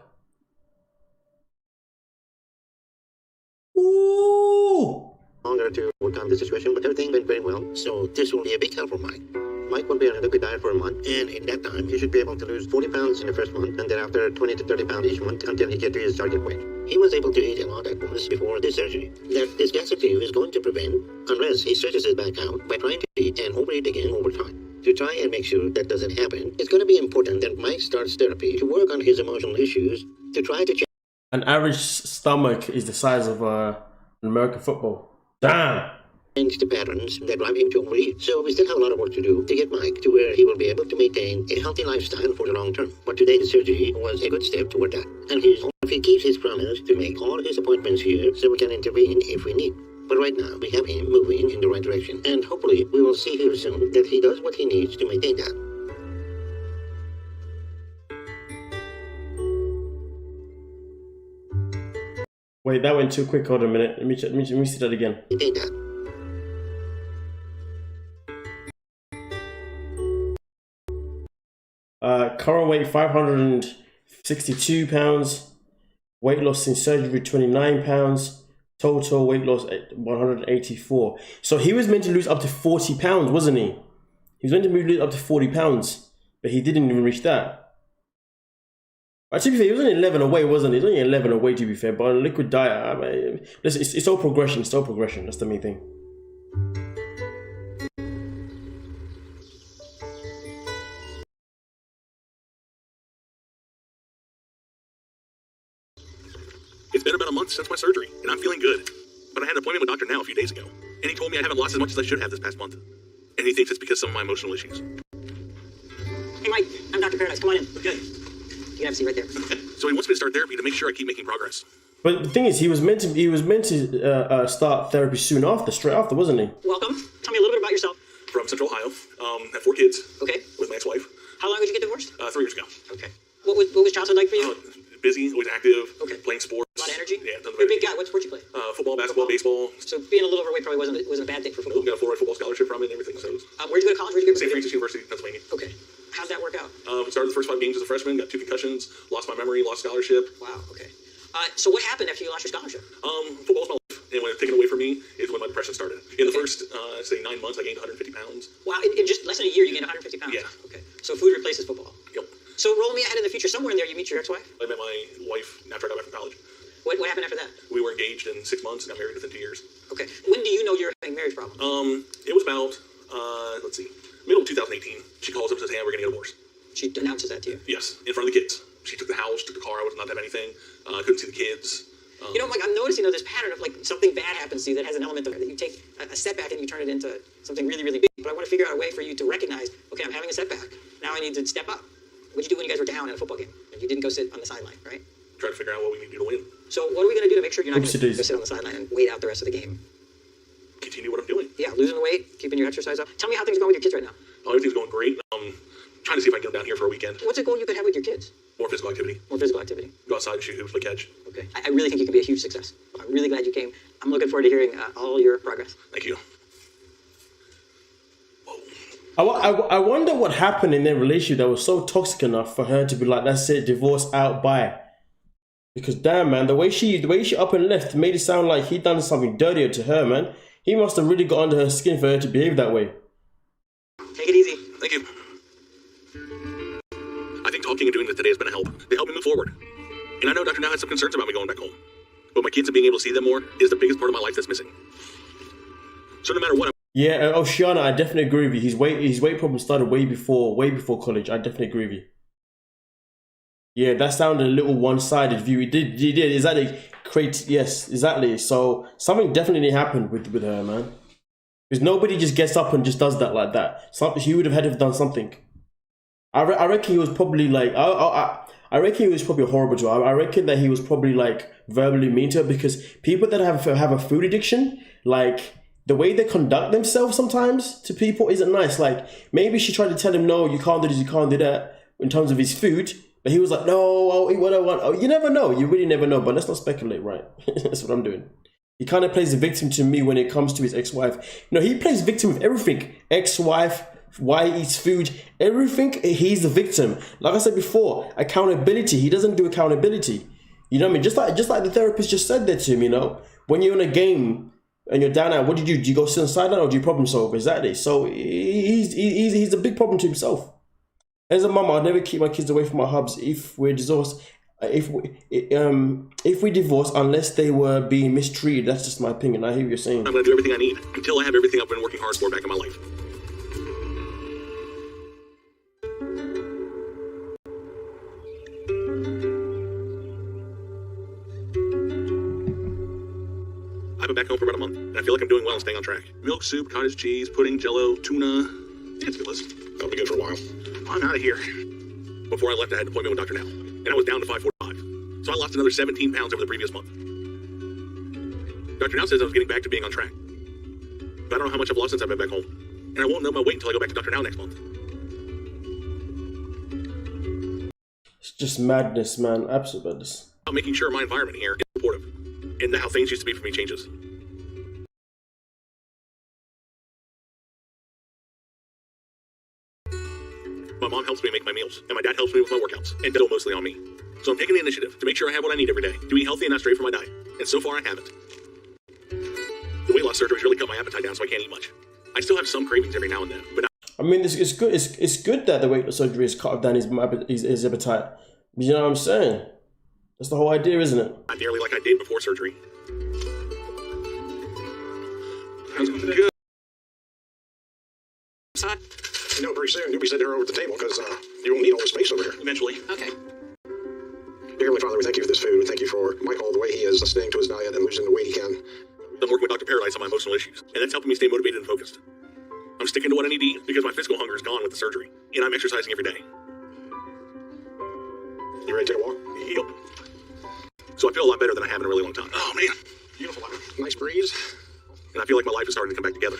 [SPEAKER 1] Ooh.
[SPEAKER 5] Longer to overcome the situation, but everything went very well. So this will be a big help for Mike. Mike will be on a liquid diet for a month, and in that time, he should be able to lose 40 pounds in the first month, and thereafter 20 to 30 pounds each month until he gets to his target weight. He was able to eat a lot at once before this surgery. That this gastric tube is going to prevent, unless he stretches it back out by trying to eat and overeat again over time. To try and make sure that doesn't happen, it's going to be important that Mike starts therapy to work on his emotional issues, to try to change.
[SPEAKER 1] An average stomach is the size of an American football. Damn.
[SPEAKER 5] Change the patterns that drive him to overeat. So we still have a lot of work to do to get Mike to where he will be able to maintain a healthy lifestyle for the long term. But today's surgery was a good step toward that. And if he keeps his promise to make all his appointments here so we can intervene if we need. But right now, we have him moving in the right direction. And hopefully, we will see here soon that he does what he needs to maintain that.
[SPEAKER 1] Wait, that went too quick. Hold on a minute. Let me see that again.
[SPEAKER 5] Maintain that.
[SPEAKER 1] Current weight 562 pounds. Weight loss in surgery 29 pounds. Total weight loss 184. So he was meant to lose up to 40 pounds, wasn't he? He was meant to lose up to 40 pounds, but he didn't even reach that. To be fair, he was only 11 away, wasn't he? He was only 11 away, to be fair. But on a liquid diet, I mean, listen, it's all progression. It's all progression. That's the main thing.
[SPEAKER 2] It's been about a month since my surgery, and I'm feeling good. But I had an appointment with Dr. Now a few days ago, and he told me I haven't lost as much as I should have this past month. And he thinks it's because of some of my emotional issues.
[SPEAKER 3] Hey, Mike, I'm Dr. Paradise. Come on in. Okay. You can have a seat right there.
[SPEAKER 2] So he wants me to start therapy to make sure I keep making progress.
[SPEAKER 1] But the thing is, he was meant to start therapy soon after, straight after, wasn't he?
[SPEAKER 3] Welcome. Tell me a little bit about yourself.
[SPEAKER 2] From Central Ohio, have 4 kids.
[SPEAKER 3] Okay.
[SPEAKER 2] With my ex-wife.
[SPEAKER 3] How long did you get divorced?
[SPEAKER 2] 3 years ago.
[SPEAKER 3] Okay. What was childhood like for you?
[SPEAKER 2] Busy, always active.
[SPEAKER 3] Okay.
[SPEAKER 2] Playing sports.
[SPEAKER 3] A lot of energy?
[SPEAKER 2] Yeah.
[SPEAKER 3] You're a big guy. What sport you play?
[SPEAKER 2] Football, basketball, baseball.
[SPEAKER 3] So being a little overweight probably wasn't a bad thing for football.
[SPEAKER 2] Got a full-ride football scholarship from it and everything. So.
[SPEAKER 3] Where'd you go to college? Where'd you go to
[SPEAKER 2] St. Francis University, Pennsylvania.
[SPEAKER 3] Okay. How'd that work out?
[SPEAKER 2] Started the first 5 games as a freshman, got 2 concussions, lost my memory, lost scholarship.
[SPEAKER 3] Wow, okay. So what happened after you lost your scholarship?
[SPEAKER 2] Football's my life, and when it's taken away from me is when my depression started. In the first, say, 9 months, I gained 150 pounds.
[SPEAKER 3] Wow, in just less than a year, you gained 150 pounds?
[SPEAKER 2] Yeah.
[SPEAKER 3] Okay. So food replaces football?
[SPEAKER 2] Yep.
[SPEAKER 3] So roll me ahead in the future. Somewhere in there, you meet your ex-wife?
[SPEAKER 2] I met my wife after I got back from college.
[SPEAKER 3] What happened after that?
[SPEAKER 2] We were engaged in 6 months and got married within 2 years.
[SPEAKER 3] Okay. When do you know you're having a marriage problem?
[SPEAKER 2] It was about, presidency. Middle of 2018, she calls up and says, hey, we're going to get a divorce.
[SPEAKER 3] She announces that to you.
[SPEAKER 2] Yes, in front of the kids. She took the house, took the car, I was not to have anything. Couldn't see the kids.
[SPEAKER 3] You know, Mike, I'm noticing this pattern of like something bad happens to you that has an element of that you take a setback and you turn it into something really, really big. But I want to figure out a way for you to recognize, okay, I'm having a setback. Now I need to step up. What'd you do when you guys were down in a football game? And you didn't go sit on the sideline, right?
[SPEAKER 2] Try to figure out what we need to do to win.
[SPEAKER 3] So what are we going to do to make sure you're not going to go sit on the sideline and wait out the rest of the game?
[SPEAKER 2] Continue what I'm doing.
[SPEAKER 3] Yeah, losing the weight, keeping your exercise up. Tell me how things are going with your kids right now.
[SPEAKER 2] Oh, everything's going great. Trying to see if I can get them down here for a weekend.
[SPEAKER 3] What's a goal you could have with your kids?
[SPEAKER 2] More physical activity.
[SPEAKER 3] More physical activity.
[SPEAKER 2] Go outside and shoot hoops, play catch.
[SPEAKER 3] Okay. I really think you can be a huge success. I'm really glad you came. I'm looking forward to hearing all your progress.
[SPEAKER 2] Thank you.
[SPEAKER 1] I wonder what happened in their relationship that was so toxic enough for her to be like, that's it, divorce out, bye. Because damn, man, the way she up and left made it sound like he done something dirtier to her, man. He must have really got under her skin for her to behave that way.
[SPEAKER 3] Take it easy.
[SPEAKER 2] Thank you. I think talking and doing this today has been a help. They help me move forward. And I know Dr. Now had some concerns about me going back home. But my kids and being able to see them more is the biggest part of my life that's missing. So no matter what,
[SPEAKER 1] Yeah, Shiana, I definitely agree with you. His weight problem started way before college. I definitely agree with you. Yeah, that sounded a little one-sided view. It did exactly create, yes, exactly. So something definitely happened with her, man. Because nobody just gets up and just does that like that. He would have had to have done something. I reckon he was probably like, I reckon he was probably a horrible job. I reckon that he was probably like verbally mean to her, because people that have a food addiction, like the way they conduct themselves sometimes to people isn't nice. Like maybe she tried to tell him, no, you can't do this, you can't do that in terms of his food. But he was like, no, I'll eat what I want. Oh, you never know. You really never know. But let's not speculate, right? That's what I'm doing. He kind of plays the victim to me when it comes to his ex-wife. You know, he plays victim with everything. Ex-wife, why he eats food, everything, he's the victim. Like I said before, accountability. He doesn't do accountability. You know what I mean? Just like the therapist just said that to him, you know? When you're in a game and you're down out, what do you do? Do you go sit on the sideline or do you problem solve? Exactly. So he's a big problem to himself. As a mum, I'd never keep my kids away from my hubs if we're divorced. If we divorce, unless they were being mistreated. That's just my opinion. I hear what you're saying.
[SPEAKER 2] I'm going to do everything I need until I have everything I've been working hard for back in my life. I've been back home for about a month, and I feel like I'm doing well and staying on track. Milk, soup, cottage cheese, pudding, jello, tuna. It's a good list.
[SPEAKER 4] That'll be good for a while.
[SPEAKER 2] I'm out of here. Before I left, I had an appointment with Dr. Now, and I was down to 545. So I lost another 17 pounds over the previous month. Dr. Now says I was getting back to being on track. But I don't know how much I've lost since I've been back home. And I won't know my weight until I go back to Dr. Now next month.
[SPEAKER 1] It's just madness, man. Absolute madness.
[SPEAKER 2] I'm making sure my environment here is supportive, and how things used to be for me changes. My mom helps me make my meals, and my dad helps me with my workouts, and does mostly on me. So I'm taking the initiative to make sure I have what I need every day to eat healthy and not stray from my diet. And so far, I haven't. The weight loss surgery has really cut my appetite down, so I can't eat much. I still have some cravings every now and then, but
[SPEAKER 1] I mean, it's good. It's good that the weight loss surgery has cut down his appetite. You know what I'm saying? That's the whole idea, isn't it?
[SPEAKER 2] not nearly like I did before surgery. How's it good?
[SPEAKER 3] Son?
[SPEAKER 4] You know, pretty soon you'll be sitting here over at the table because you won't need all this space over here.
[SPEAKER 2] Eventually.
[SPEAKER 3] Okay.
[SPEAKER 4] Dear Heavenly Father, we thank you for this food. We thank you for Michael, the way he is staying to his diet and losing the weight he can.
[SPEAKER 2] I'm working with Dr. Paradise on my emotional issues, and that's helping me stay motivated and focused. I'm sticking to what I need to eat because my physical hunger is gone with the surgery, and I'm exercising every day.
[SPEAKER 4] You ready to take a walk?
[SPEAKER 2] Yep. So I feel a lot better than I have in a really long time. Oh man,
[SPEAKER 4] Beautiful. Nice breeze.
[SPEAKER 2] and I feel like my life is starting to come back together.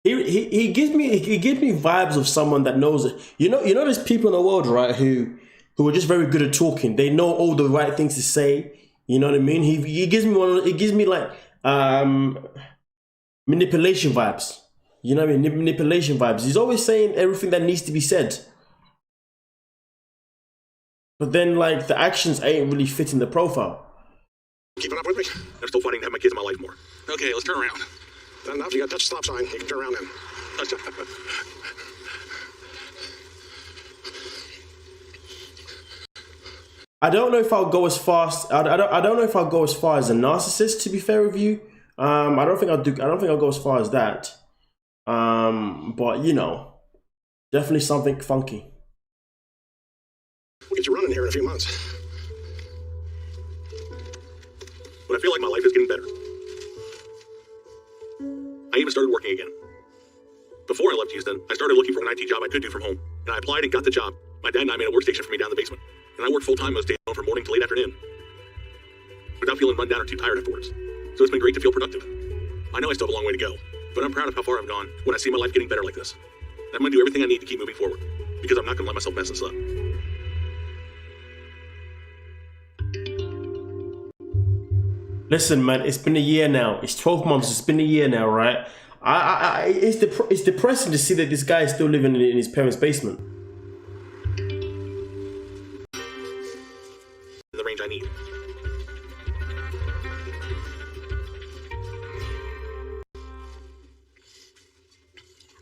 [SPEAKER 1] He gives me vibes of someone that knows it. You know there's people in the world, right, who are just very good at talking. They know all the right things to say. You know what I mean? He gives me like manipulation vibes. You know what I mean? Manipulation vibes. He's always saying everything that needs to be said. But then, like, the actions ain't really fitting the profile.
[SPEAKER 4] Keeping up with me?
[SPEAKER 2] I'm still fighting to have my kids in my life more. Okay, let's turn around.
[SPEAKER 4] Not enough. You got to touch the stop sign. You can turn around then.
[SPEAKER 1] I don't know if I'll go as fast. I don't know if I'll go as far as a narcissist. To be fair with you, I don't think I'll go as far as that. But you know, definitely something funky.
[SPEAKER 4] We'll get you running here in a few months.
[SPEAKER 2] But I feel like my life is getting better. I even started working again. Before I left Houston, I started looking for an IT job I could do from home, and I applied and got the job. My dad and I made a workstation for me down in the basement, and I worked full-time most days from morning to late afternoon, without feeling run down or too tired afterwards. So it's been great to feel productive. I know I still have a long way to go, but I'm proud of how far I've gone when I see my life getting better like this. And I'm going to do everything I need to keep moving forward, because I'm not going to let myself mess this up.
[SPEAKER 1] Listen, man, it's been a year now. It's 12 months. It's been a year now, right? It's depressing to see that this guy is still living in his parents' basement.
[SPEAKER 2] The range I need.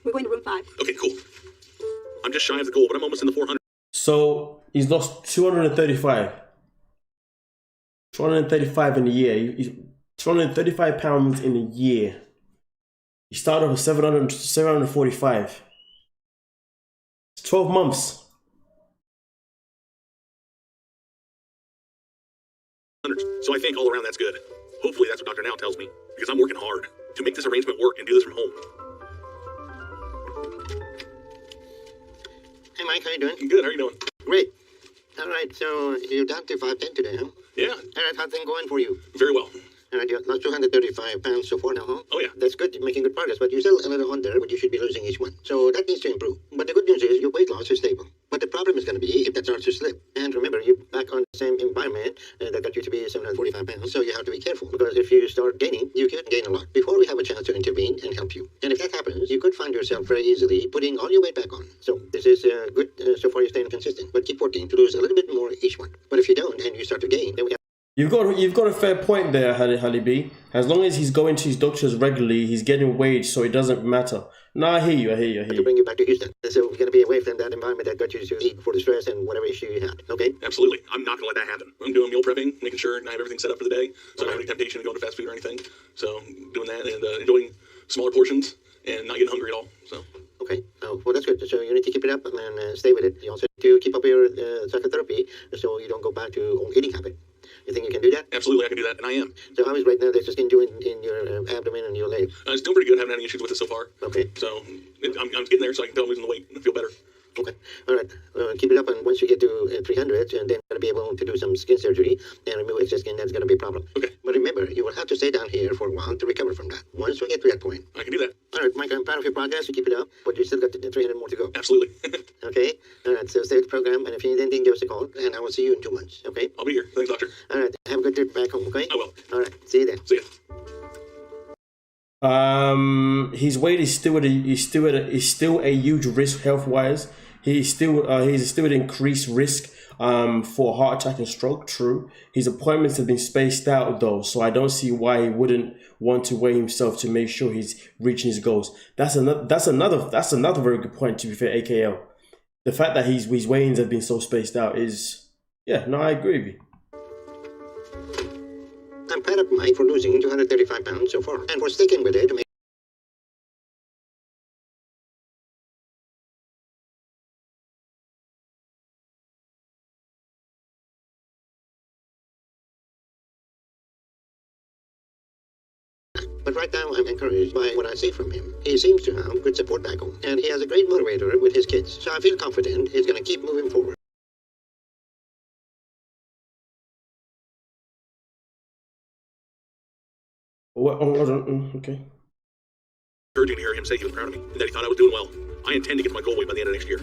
[SPEAKER 3] We're going to room 5.
[SPEAKER 2] Okay, cool. I'm just shy of the goal, but I'm almost in the 400.
[SPEAKER 1] So he's lost 235. 235 in a year. He's 235 pounds in a year. He started with 745. It's 12 months.
[SPEAKER 2] So I think all around that's good. Hopefully that's what Dr. Now tells me, because I'm working hard to make this arrangement work and do this from home.
[SPEAKER 5] Hey, Mike, how you doing?
[SPEAKER 2] Good, how are you doing?
[SPEAKER 5] Great. All right, so you're down to 510 today, huh?
[SPEAKER 2] Yeah,
[SPEAKER 5] All right, how's things going for you?
[SPEAKER 2] very well.
[SPEAKER 5] All right, you lost 235 pounds so far now, huh?
[SPEAKER 2] Oh, yeah.
[SPEAKER 5] That's good. You're making good progress, but you're still a little under what you should be losing each one. So that needs to improve. But the good news is your weight loss is stable. But the problem is going to be if that starts to slip. And remember, you're back on the same environment that got you to be 745 pounds. So you have to be careful, because if you start gaining, you could gain a lot before we have a chance to intervene and help you. And if that happens, you could find yourself very easily putting all your weight back on. So this is good. So far you're staying consistent, but keep working to lose a little bit more each one. But if you don't and you start to gain, then we have.
[SPEAKER 1] You've got a fair point there, Halle B. As long as he's going to his doctors regularly, he's getting wage, so it doesn't matter. No, I hear you.
[SPEAKER 5] To bring you back to Houston. So we're going to be away from that environment that got you to eat for the stress and whatever issue you had. Okay?
[SPEAKER 2] Absolutely. I'm not going to let that happen. I'm doing meal prepping, making sure I have everything set up for the day, so I don't have any temptation to go into fast food or anything. So doing that and enjoying smaller portions and not getting hungry at all. So.
[SPEAKER 5] Okay. Oh, well, that's good. So you need to keep it up and stay with it. You also need to keep up your psychotherapy so you don't go back to old eating habit. You think you can do that?
[SPEAKER 2] Absolutely, I can do that, and I am.
[SPEAKER 5] So how is right now? There's just skin doing in your abdomen and your leg.
[SPEAKER 2] It's doing pretty good. I haven't had any issues with it so far.
[SPEAKER 5] Okay.
[SPEAKER 2] So I'm getting there, so I can tell I'm losing the weight and feel better.
[SPEAKER 5] Okay. All right. Keep it up, and once you get to 300, and then you're going to be able to do some skin surgery and remove excess skin. That's going to be a problem.
[SPEAKER 2] Okay.
[SPEAKER 5] But remember, you will have to stay down here for a while to recover from that. Once we get to that point.
[SPEAKER 2] I can do that.
[SPEAKER 5] All right, Mike, I'm proud of your progress. You keep it up, but you still got 300 more to go.
[SPEAKER 2] Absolutely.
[SPEAKER 5] Okay? All right, so stay with the program, and if you need anything, give us a call, and I will see you in 2 months. Okay?
[SPEAKER 2] I'll be here. Thanks, doctor.
[SPEAKER 5] All right. Have a good trip back home, okay?
[SPEAKER 2] I will.
[SPEAKER 5] All right. See you then.
[SPEAKER 2] See ya.
[SPEAKER 1] His weight is still a huge risk health wise. He's still at increased risk for heart attack and stroke. True. His appointments have been spaced out though, so I don't see why he wouldn't want to weigh himself to make sure he's reaching his goals. That's another very good point, to be fair, AKL. The fact that his weigh-ins have been so spaced out is, yeah, no, I agree with you.
[SPEAKER 5] I'm proud of Mike for losing 235 pounds so far, and for sticking with it to make. But right now, I'm encouraged by what I see from him. He seems to have good support back home, and he has a great motivator with his kids. So I feel confident he's going to keep moving forward.
[SPEAKER 1] Okay.
[SPEAKER 2] Encouraging to hear him say he was proud of me and that he thought I was doing well. I intend to get to my goal weight by the end of next year.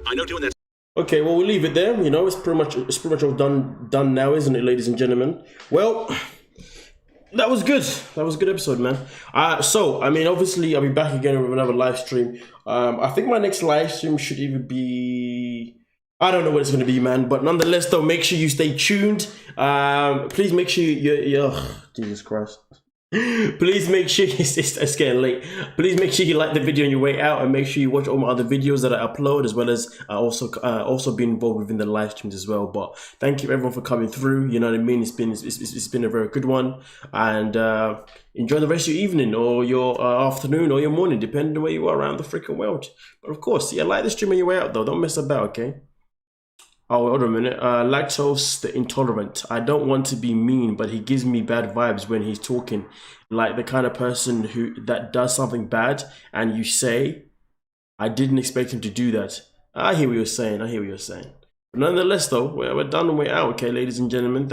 [SPEAKER 2] I know doing that.
[SPEAKER 1] Okay, well, we'll leave it there. You know, it's pretty much all done now, isn't it, ladies and gentlemen? Well, that was good. That was a good episode, man. So, I mean, obviously, I'll be back again with another live stream. I think my next live stream should either be... I don't know what it's going to be, man. But nonetheless, though, make sure you stay tuned. Please make sure you're... Jesus Christ. Please make sure it's getting late. Please make sure you like the video on your way out, and make sure you watch all my other videos that I upload, as well as also being involved within the live streams as well. But thank you everyone for coming through. You know what I mean? It's been a very good one, and enjoy the rest of your evening or your afternoon or your morning, depending on where you are around the freaking world. But of course, yeah, like the stream on your way out though. Don't mess about, okay? Oh, hold on a minute. Lactose the intolerant. I don't want to be mean, but he gives me bad vibes when he's talking. Like the kind of person that does something bad and you say, I didn't expect him to do that. I hear what you're saying. But nonetheless though, we're done and we're out, okay, ladies and gentlemen.